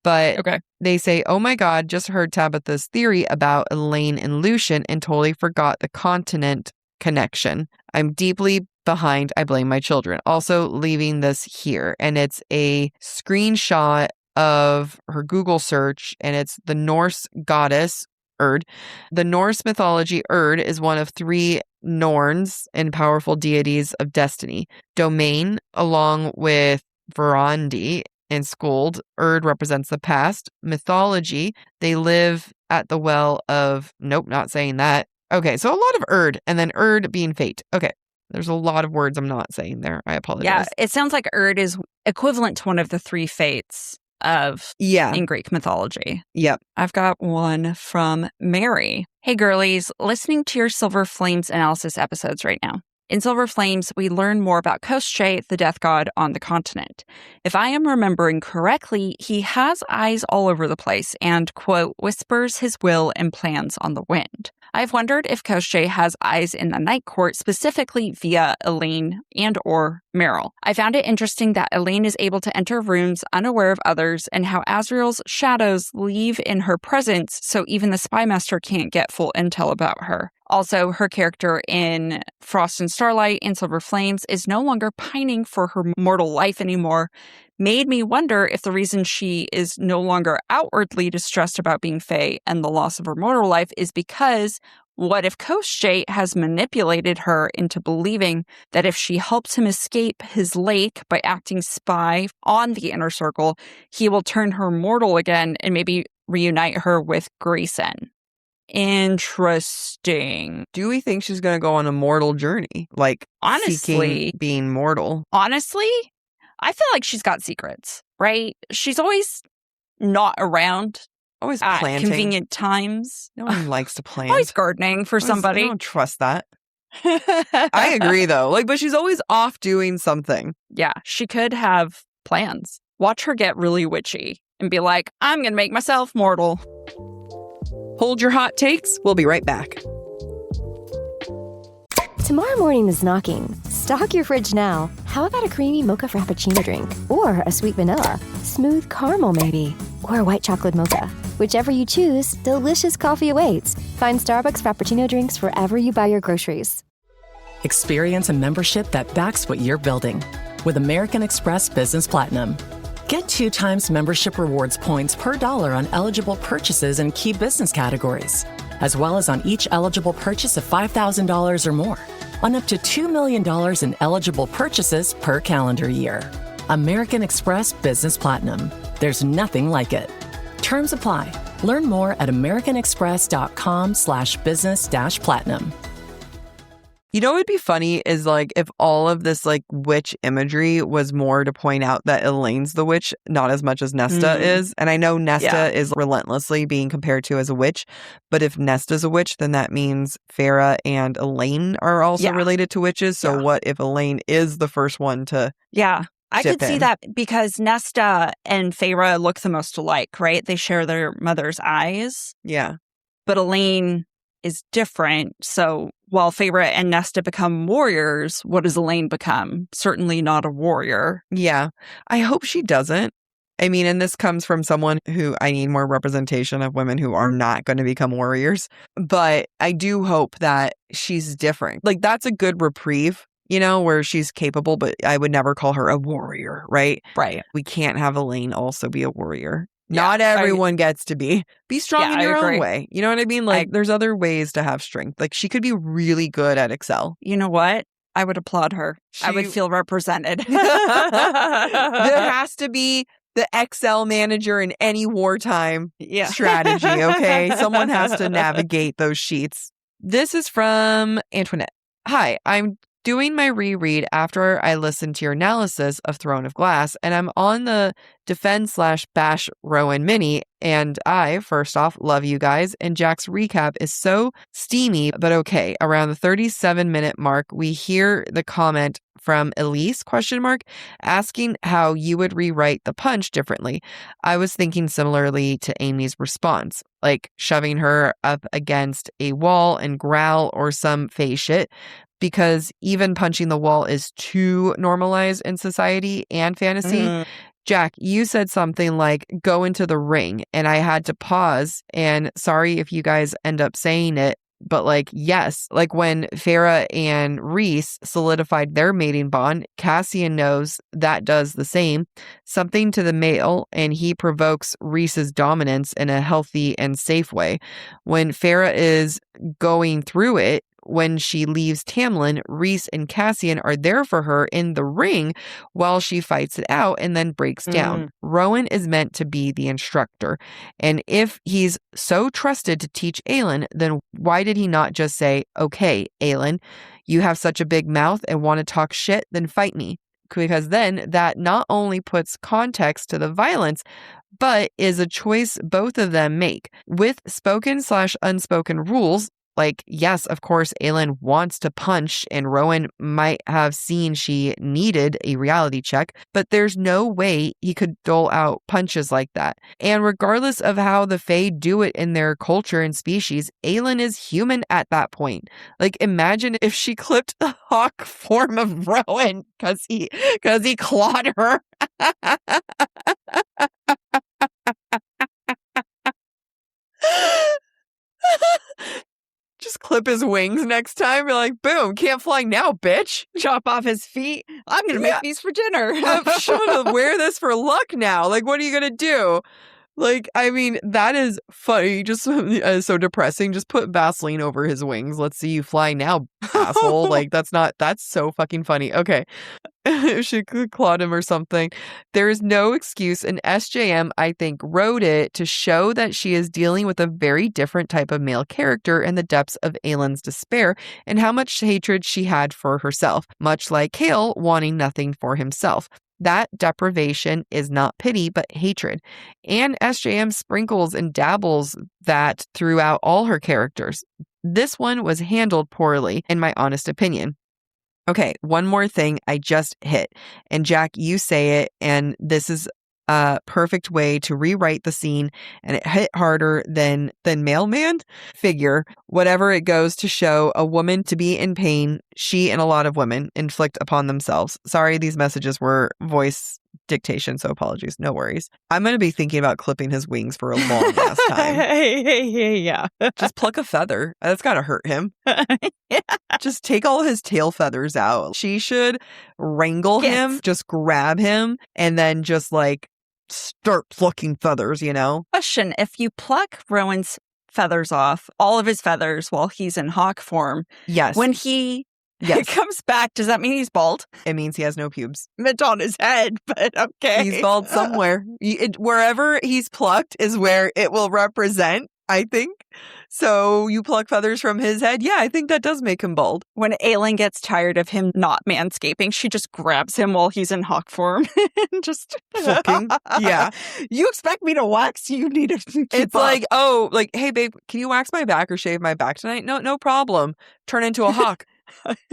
But they say, oh my God, just heard Tabitha's theory about Elaine and Lucian and totally forgot the continent connection. I'm deeply behind. I blame my children. Also leaving this here. And it's a screenshot of her Google search and it's the Norse goddess Erd. The Norse mythology Erd is one of 3 Norns and powerful deities of destiny. Domain, along with Verandi and Skuld, Erd represents the past. Mythology, they live at the well of... Nope, not saying that. Okay, so a lot of Erd, and then Erd being fate. Okay, there's a lot of words I'm not saying there. I apologize. Yeah, it sounds like Erd is equivalent to one of the 3 fates of in Greek mythology. Yep. I've got one from Mary. Hey girlies, listening to your Silver Flames analysis episodes right now. In Silver Flames, we learn more about Koschei, the death god on the continent. If I am remembering correctly, he has eyes all over the place and, quote, whispers his will and plans on the wind. I've wondered if Koschei has eyes in the Night Court, specifically via Elaine and or Meryl. I found it interesting that Elaine is able to enter rooms unaware of others and how Azriel's shadows leave in her presence so even the Spy Master can't get full intel about her. Also, her character in Frost and Starlight and Silver Flames is no longer pining for her mortal life anymore. Made me wonder if the reason she is no longer outwardly distressed about being Fae and the loss of her mortal life is because what if Koschei has manipulated her into believing that if she helps him escape his lake by acting spy on the Inner Circle, he will turn her mortal again and maybe reunite her with Grayson? Interesting. Do we think she's going to go on a mortal journey? Like, honestly, seeking being mortal? Honestly, I feel like she's got secrets, right? She's always not around. Always at planting. Convenient times. No one likes to plant. Always gardening for somebody. I don't trust that. I agree, though. Like, but she's always off doing something. Yeah, she could have plans. Watch her get really witchy and be like, I'm going to make myself mortal. Hold your hot takes. We'll be right back. Tomorrow morning is knocking. Stock your fridge now. How about a creamy mocha frappuccino drink? Or a sweet vanilla? Smooth caramel, maybe? Or a white chocolate mocha? Whichever you choose, delicious coffee awaits. Find Starbucks Frappuccino drinks wherever you buy your groceries. Experience a membership that backs what you're building with American Express Business Platinum. Get 2 times membership rewards points per $1 on eligible purchases in key business categories, as well as on each eligible purchase of $5,000 or more, on up to $2 million in eligible purchases per calendar year. American Express Business Platinum. There's nothing like it. Terms apply. Learn more at americanexpress.com/business-platinum. You know what would be funny is like if all of this like witch imagery was more to point out that Elaine's the witch, not as much as Nesta is. And I know Nesta is relentlessly being compared to as a witch, but if Nesta's a witch, then that means Farah and Elaine are also related to witches. So what if Elaine is the first one to I could see that because Nesta and Farah look the most alike, right? They share their mother's eyes. Yeah. But Elaine is different. So while Farah and Nesta become warriors, what does Elaine become? Certainly not a warrior. Yeah. I hope she doesn't. I mean, and this comes from someone who I need more representation of women who are not going to become warriors. But I do hope that she's different. Like, that's a good reprieve, you know, where she's capable, but I would never call her a warrior, right? Right. We can't have Elaine also be a warrior. Not everyone gets to be. Be strong in your own way. You know what I mean? Like, there's other ways to have strength. Like, she could be really good at Excel. You know what? I would applaud her. I would feel represented. There has to be the Excel manager in any wartime strategy, okay? Someone has to navigate those sheets. This is from Antoinette. Hi, I'm doing my reread after I listened to your analysis of Throne of Glass, and I'm on the defend/bash Rowan mini, and I, first off, love you guys, and Jack's recap is so steamy, but okay. Around the 37-minute mark, we hear the comment from Elise, asking how you would rewrite the punch differently. I was thinking similarly to Amy's response, like shoving her up against a wall and growl or some face shit, because even punching the wall is too normalized in society and fantasy. Jack, you said something like, go into the ring, and I had to pause, and sorry if you guys end up saying it, but like, yes, like when Farah and Rhys solidified their mating bond, Cassian knows that does the same. Something to the male, and he provokes Rhys's dominance in a healthy and safe way. When Farah is going through it, when she leaves Tamlin, Rhys and Cassian are there for her in the ring while she fights it out and then breaks down. Rowan is meant to be the instructor. And if he's so trusted to teach Aelin, then why did he not just say, okay, Aelin, you have such a big mouth and want to talk shit, then fight me? Because then that not only puts context to the violence, but is a choice both of them make. With spoken/unspoken rules, like, yes, of course, Aelin wants to punch, and Rowan might have seen she needed a reality check, but there's no way he could dole out punches like that. And regardless of how the Fae do it in their culture and species, Aelin is human at that point. Like, imagine if she clipped the hawk form of Rowan because he clawed her. Just clip his wings next time. You're like, boom, can't fly now, bitch. Chop off his feet. I'm going to make these for dinner. I'm going to wear this for luck now. Like, what are you going to do? Like, I mean, that is funny. Just so depressing. Just put Vaseline over his wings. Let's see you fly now, asshole. Like, that's so fucking funny. Okay. If she could clawed him or something. There is no excuse. And SJM, I think, wrote it to show that she is dealing with a very different type of male character in the depths of Aelin's despair and how much hatred she had for herself, much like Cale wanting nothing for himself. That deprivation is not pity, but hatred. And SJM sprinkles and dabbles that throughout all her characters. This one was handled poorly, in my honest opinion. Okay, one more thing I just hit. And Jack, you say it, and this is a perfect way to rewrite the scene, and it hit harder than mailman figure. Whatever it goes to show a woman to be in pain, she and a lot of women inflict upon themselves. Sorry, these messages were voice dictation, so apologies. No worries. I'm going to be thinking about clipping his wings for a long ass time. Yeah. Just pluck a feather. That's got to hurt him. Yeah. Just take all his tail feathers out. She should wrangle him, just grab him, and then just like start plucking feathers, you know? Question, if you pluck Rowan's feathers off, all of his feathers while he's in hawk form, yes, when he comes back, does that mean he's bald? It means he has no pubes. It's on his head, but okay. He's bald somewhere. Wherever he's plucked is where it will represent. I think. So you pluck feathers from his head? Yeah, I think that does make him bald. When Aelin gets tired of him not manscaping, she just grabs him while he's in hawk form and just Fucking, yeah. You expect me to wax? You need to keep It's up. like, oh, like, hey, babe, can you wax my back or shave my back tonight? No problem. Turn into a hawk.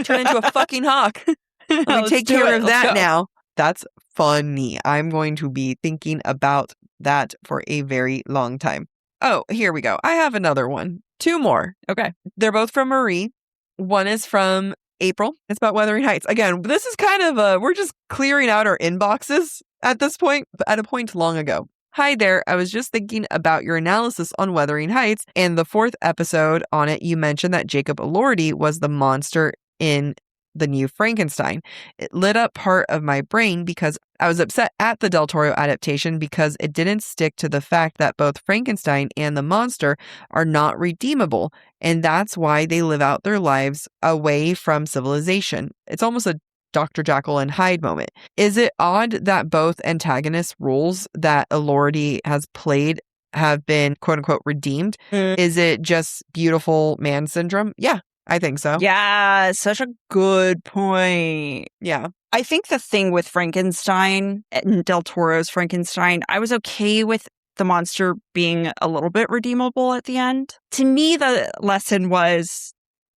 Turn into a fucking hawk. Let me take care of that now. That's funny. I'm going to be thinking about that for a very long time. Oh, here we go. I have another one. 2 more. Okay. They're both from Marie. One is from April. It's about Wuthering Heights. Again, this is kind of we're just clearing out our inboxes at this point, but at a point long ago. Hi there. I was just thinking about your analysis on Wuthering Heights. And the 4th episode on it, you mentioned that Jacob Elordi was the monster in the new Frankenstein. It lit up part of my brain because I was upset at the Del Toro adaptation because it didn't stick to the fact that both Frankenstein and the monster are not redeemable, and that's why they live out their lives away from civilization. It's almost a Dr. Jekyll and Hyde moment. Is it odd that both antagonist roles that Elordi has played have been quote unquote redeemed? Is it just beautiful man syndrome? Yeah. I think so. Yeah, such a good point. Yeah. I think the thing with Frankenstein and Del Toro's Frankenstein, I was okay with the monster being a little bit redeemable at the end. To me, the lesson was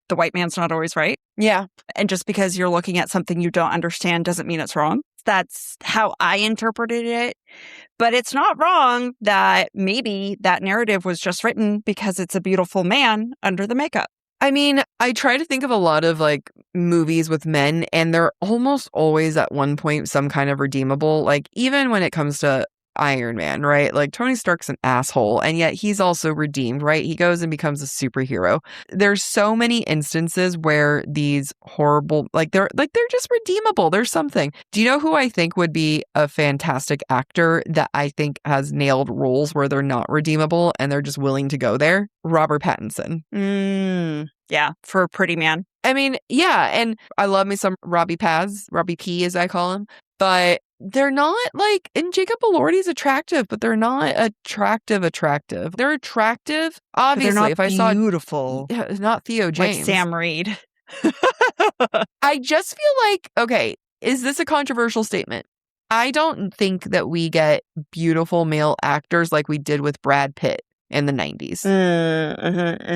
the white man's not always right. Yeah. And just because you're looking at something you don't understand doesn't mean it's wrong. That's how I interpreted it. But it's not wrong that maybe that narrative was just written because it's a beautiful man under the makeup. I mean, I try to think of a lot of like movies with men, and they're almost always at one point some kind of redeemable. Like even when it comes to Iron Man, right? Like Tony Stark's an asshole, and yet he's also redeemed, right? He goes and becomes a superhero. There's so many instances where these horrible, they're just redeemable. There's something. Do you know who I think would be a fantastic actor that I think has nailed roles where they're not redeemable and they're just willing to go there? Robert Pattinson. Yeah, for a pretty man. I mean, yeah, and I love me some Robbie P as I call him, but they're not like, and Jacob Elordi's attractive, but they're not attractive. They're attractive, obviously. They're not if I saw beautiful, not Theo James, like Sam Reed. I just feel like, okay, is this a controversial statement? I don't think that we get beautiful male actors like we did with Brad Pitt in the 90s.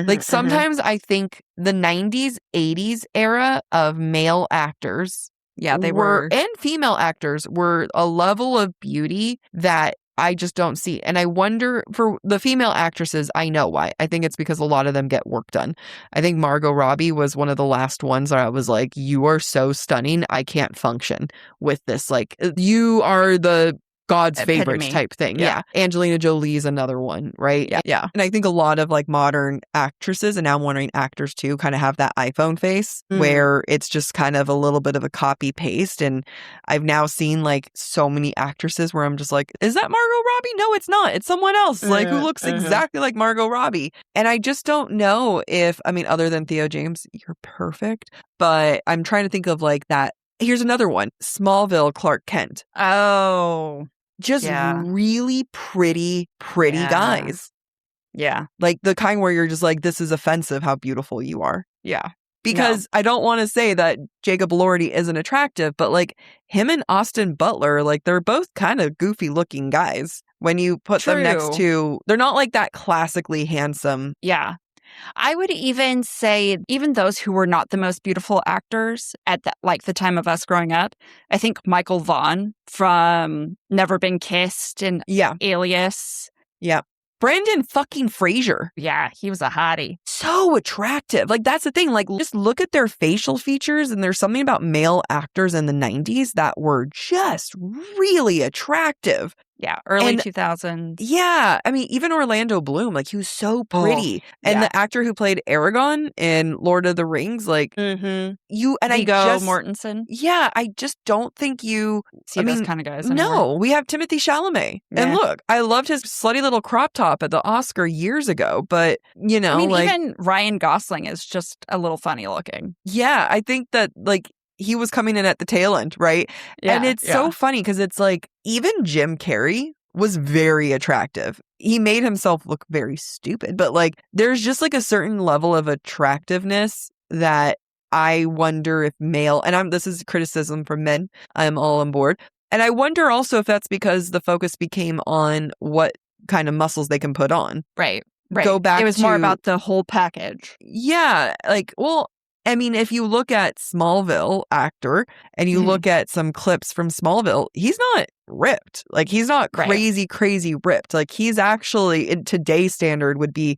Like sometimes I think the 90s, 80s era of male actors, they were, and female actors were a level of beauty that I just don't see. And I wonder for the female actresses, I know why. I think it's because a lot of them get work done. I think Margot Robbie was one of the last ones where I was like, you are so stunning. I can't function with this. Like you are the God's favorite type thing. Yeah. Angelina Jolie's another one, right? Yeah. And I think a lot of like modern actresses, and now I'm wondering actors too, kind of have that iPhone face where it's just kind of a little bit of a copy paste. And I've now seen like so many actresses where I'm just like, is that Margot Robbie? No, it's not. It's someone else like who looks exactly like Margot Robbie. And I just don't know if, I mean, other than Theo James, you're perfect. But I'm trying to think of like that. Here's another one. Smallville Clark Kent. Oh, just really pretty guys. Yeah. Like the kind where you're just like, this is offensive how beautiful you are. Yeah. Because I don't want to say that Jacob Elordi isn't attractive, but like him and Austin Butler, like they're both kind of goofy looking guys. When you put them next to, they're not like that classically handsome. Yeah. I would even say, even those who were not the most beautiful actors at the time of us growing up, I think Michael Vaughn from Never Been Kissed and Alias. Yeah. Brandon fucking Fraser. Yeah, he was a hottie. So attractive. Like, that's the thing. Like, just look at their facial features, and there's something about male actors in the 90s that were just really attractive. Yeah, early 2000s. Yeah, I mean, even Orlando Bloom, like, he was so pretty. And the actor who played Aragorn in Lord of the Rings, like, you and Viggo Mortensen. Yeah, I just don't think you see those kind of guys anymore. No, we have Timothée Chalamet. Yeah. And look, I loved his slutty little crop top at the Oscar years ago, but, you know, I mean, like, even Ryan Gosling is just a little funny looking. Yeah, I think that, like, he was coming in at the tail end, right? Yeah, and it's so funny because it's like even Jim Carrey was very attractive. he made himself look very stupid. But like, there's just like a certain level of attractiveness that I wonder if male, and this is criticism from men, I'm all on board. And I wonder also if that's because the focus became on what kind of muscles they can put on. Right. Go back It was more about the whole package. Yeah. Like, well, I mean, if you look at Smallville actor and you look at some clips from Smallville, he's not ripped. Like, he's not crazy ripped. Like, he's actually, in today's standard, would be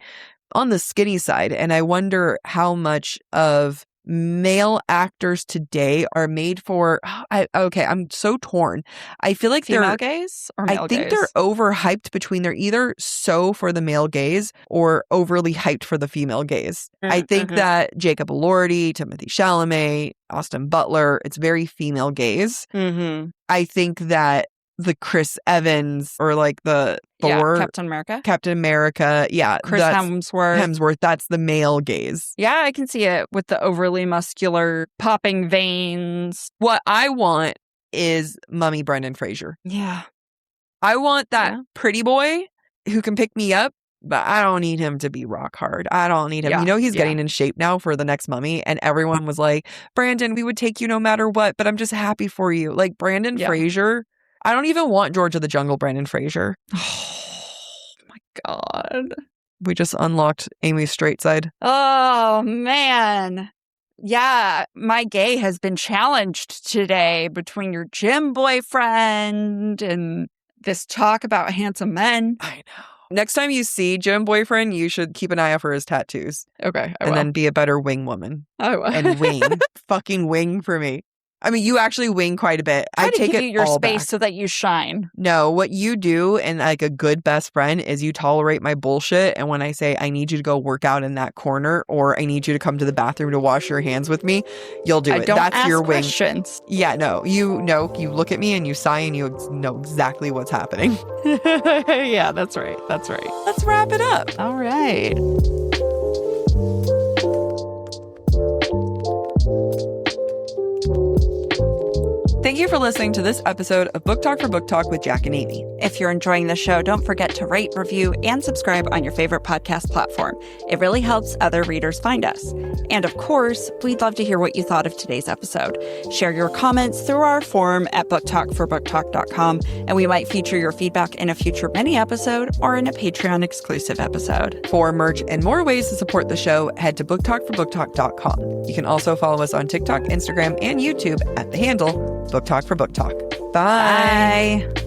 on the skinny side. And I wonder how much of male actors today are made for. I'm so torn. I feel like female gaze or male gaze? I think they're overhyped between they're either so for the male gaze or overly hyped for the female gaze. I think that Jacob Elordi, Timothée Chalamet, Austin Butler, it's very female gaze. I think that the Chris Evans or like the Thor, Captain America, Chris Hemsworth, that's the male gaze. Yeah, I can see it with the overly muscular popping veins. What I want is Mummy Brendan Fraser. Yeah. I want that pretty boy who can pick me up, but I don't need him to be rock hard. I don't need him. You know, he's getting in shape now for the next Mummy, and everyone was like, Brandon, we would take you no matter what, but I'm just happy for you. Like, Brandon Fraser. I don't even want George of the Jungle Brandon Fraser. Oh my God. We just unlocked Amy's straight side. Oh, man. Yeah, my gay has been challenged today between your gym boyfriend and this talk about handsome men. I know. Next time you see Gym Boyfriend, you should keep an eye out for his tattoos. Okay, I will. And then be a better wing woman. I will. And wing. Fucking wing for me. I mean, you actually wing quite a bit. I take it you your all space back. so that you shine. No, what you do, and like a good best friend, is you tolerate my bullshit. And when I say I need you to go work out in that corner, or I need you to come to the bathroom to wash your hands with me, you'll do it. That's ask your wing. Questions. Yeah, no, you look at me and you sigh and you know exactly what's happening. Yeah, that's right. That's right. Let's wrap it up. All right. Thank you for listening to this episode of Book Talk for Book Talk with Jack and Amy. If you're enjoying the show, don't forget to rate, review, and subscribe on your favorite podcast platform. It really helps other readers find us. And of course, we'd love to hear what you thought of today's episode. Share your comments through our forum at booktalkforbooktalk.com, and we might feature your feedback in a future mini episode or in a Patreon exclusive episode. For merch and more ways to support the show, head to booktalkforbooktalk.com. You can also follow us on TikTok, Instagram, and YouTube at the handle Book Talk for Book Talk. Bye. Bye.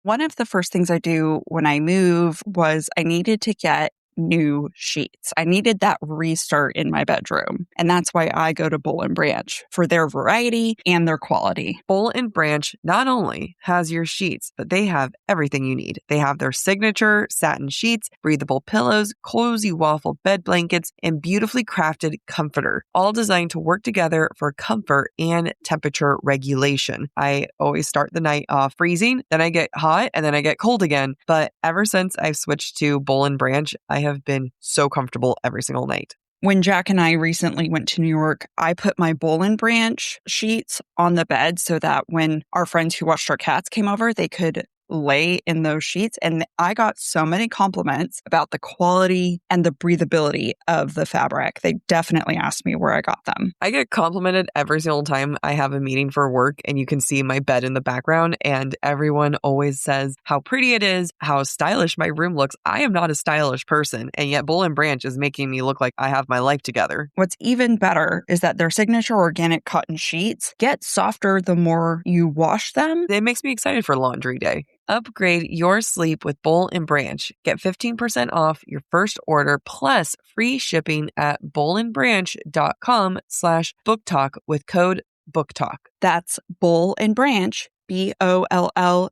One of the first things I do when I move was I needed to get new sheets. I needed that restart in my bedroom. And that's why I go to Boll & Branch, for their variety and their quality. Boll & Branch not only has your sheets, but they have everything you need. They have their signature satin sheets, breathable pillows, cozy waffle bed blankets, and beautifully crafted comforter, all designed to work together for comfort and temperature regulation. I always start the night off freezing, then I get hot, and then I get cold again. But ever since I've switched to Boll & Branch, I have been so comfortable every single night. When Jack and I recently went to New York, I put my Boll & Branch sheets on the bed so that when our friends who watched our cats came over, they could lay in those sheets. And I got so many compliments about the quality and the breathability of the fabric. They definitely asked me where I got them. I get complimented every single time I have a meeting for work and you can see my bed in the background, and everyone always says how pretty it is, how stylish my room looks. I am not a stylish person, and yet Boll & Branch is making me look like I have my life together. What's even better is that their signature organic cotton sheets get softer the more you wash them. It makes me excited for laundry day. Upgrade your sleep with Boll & Branch. Get 15% off your first order plus free shipping at bollandbranch.com/booktalk with code BOOKTALK. That's Boll & Branch, BOLLAND,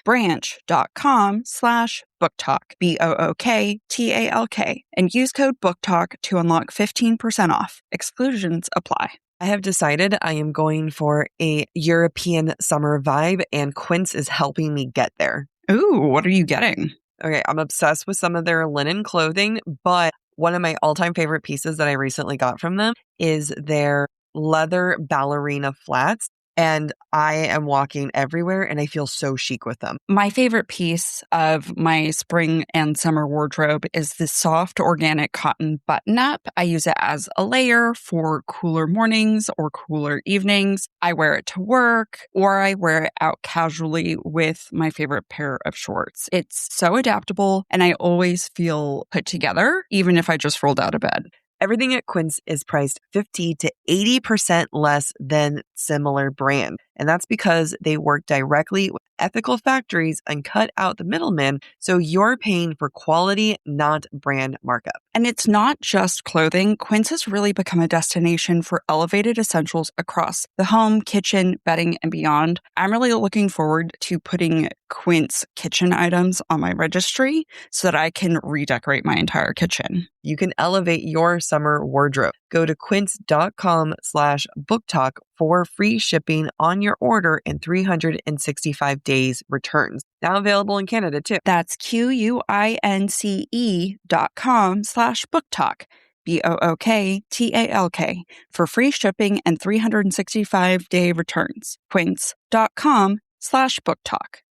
branch.com/booktalk, BOOKTALK, and use code BOOKTALK to unlock 15% off. Exclusions apply. I have decided I am going for a European summer vibe, and Quince is helping me get there. Ooh, what are you getting? Okay, I'm obsessed with some of their linen clothing, but One of my all-time favorite pieces that I recently got from them is their leather ballerina flats. And I am walking everywhere and I feel so chic with them. My favorite piece of my spring and summer wardrobe is the soft organic cotton button-up. I use it as a layer for cooler mornings or cooler evenings. I wear it to work or I wear it out casually with my favorite pair of shorts. It's so adaptable and I always feel put together, even if I just rolled out of bed. Everything at Quince is priced 50 to 80% less than similar brand. And that's because they work directly with ethical factories and cut out the middleman. So you're paying for quality, not brand markup. And it's not just clothing. Quince has really become a destination for elevated essentials across the home, kitchen, bedding, and beyond. I'm really looking forward to putting Quince kitchen items on my registry so that I can redecorate my entire kitchen. You can elevate your summer wardrobe. Go to quince.com/booktalk for free shipping on your order and 365 days returns. Now available in Canada too. That's QUINCE.com/booktalk. BOOKTALK for free shipping and 365-day returns. Quince.com/booktalk.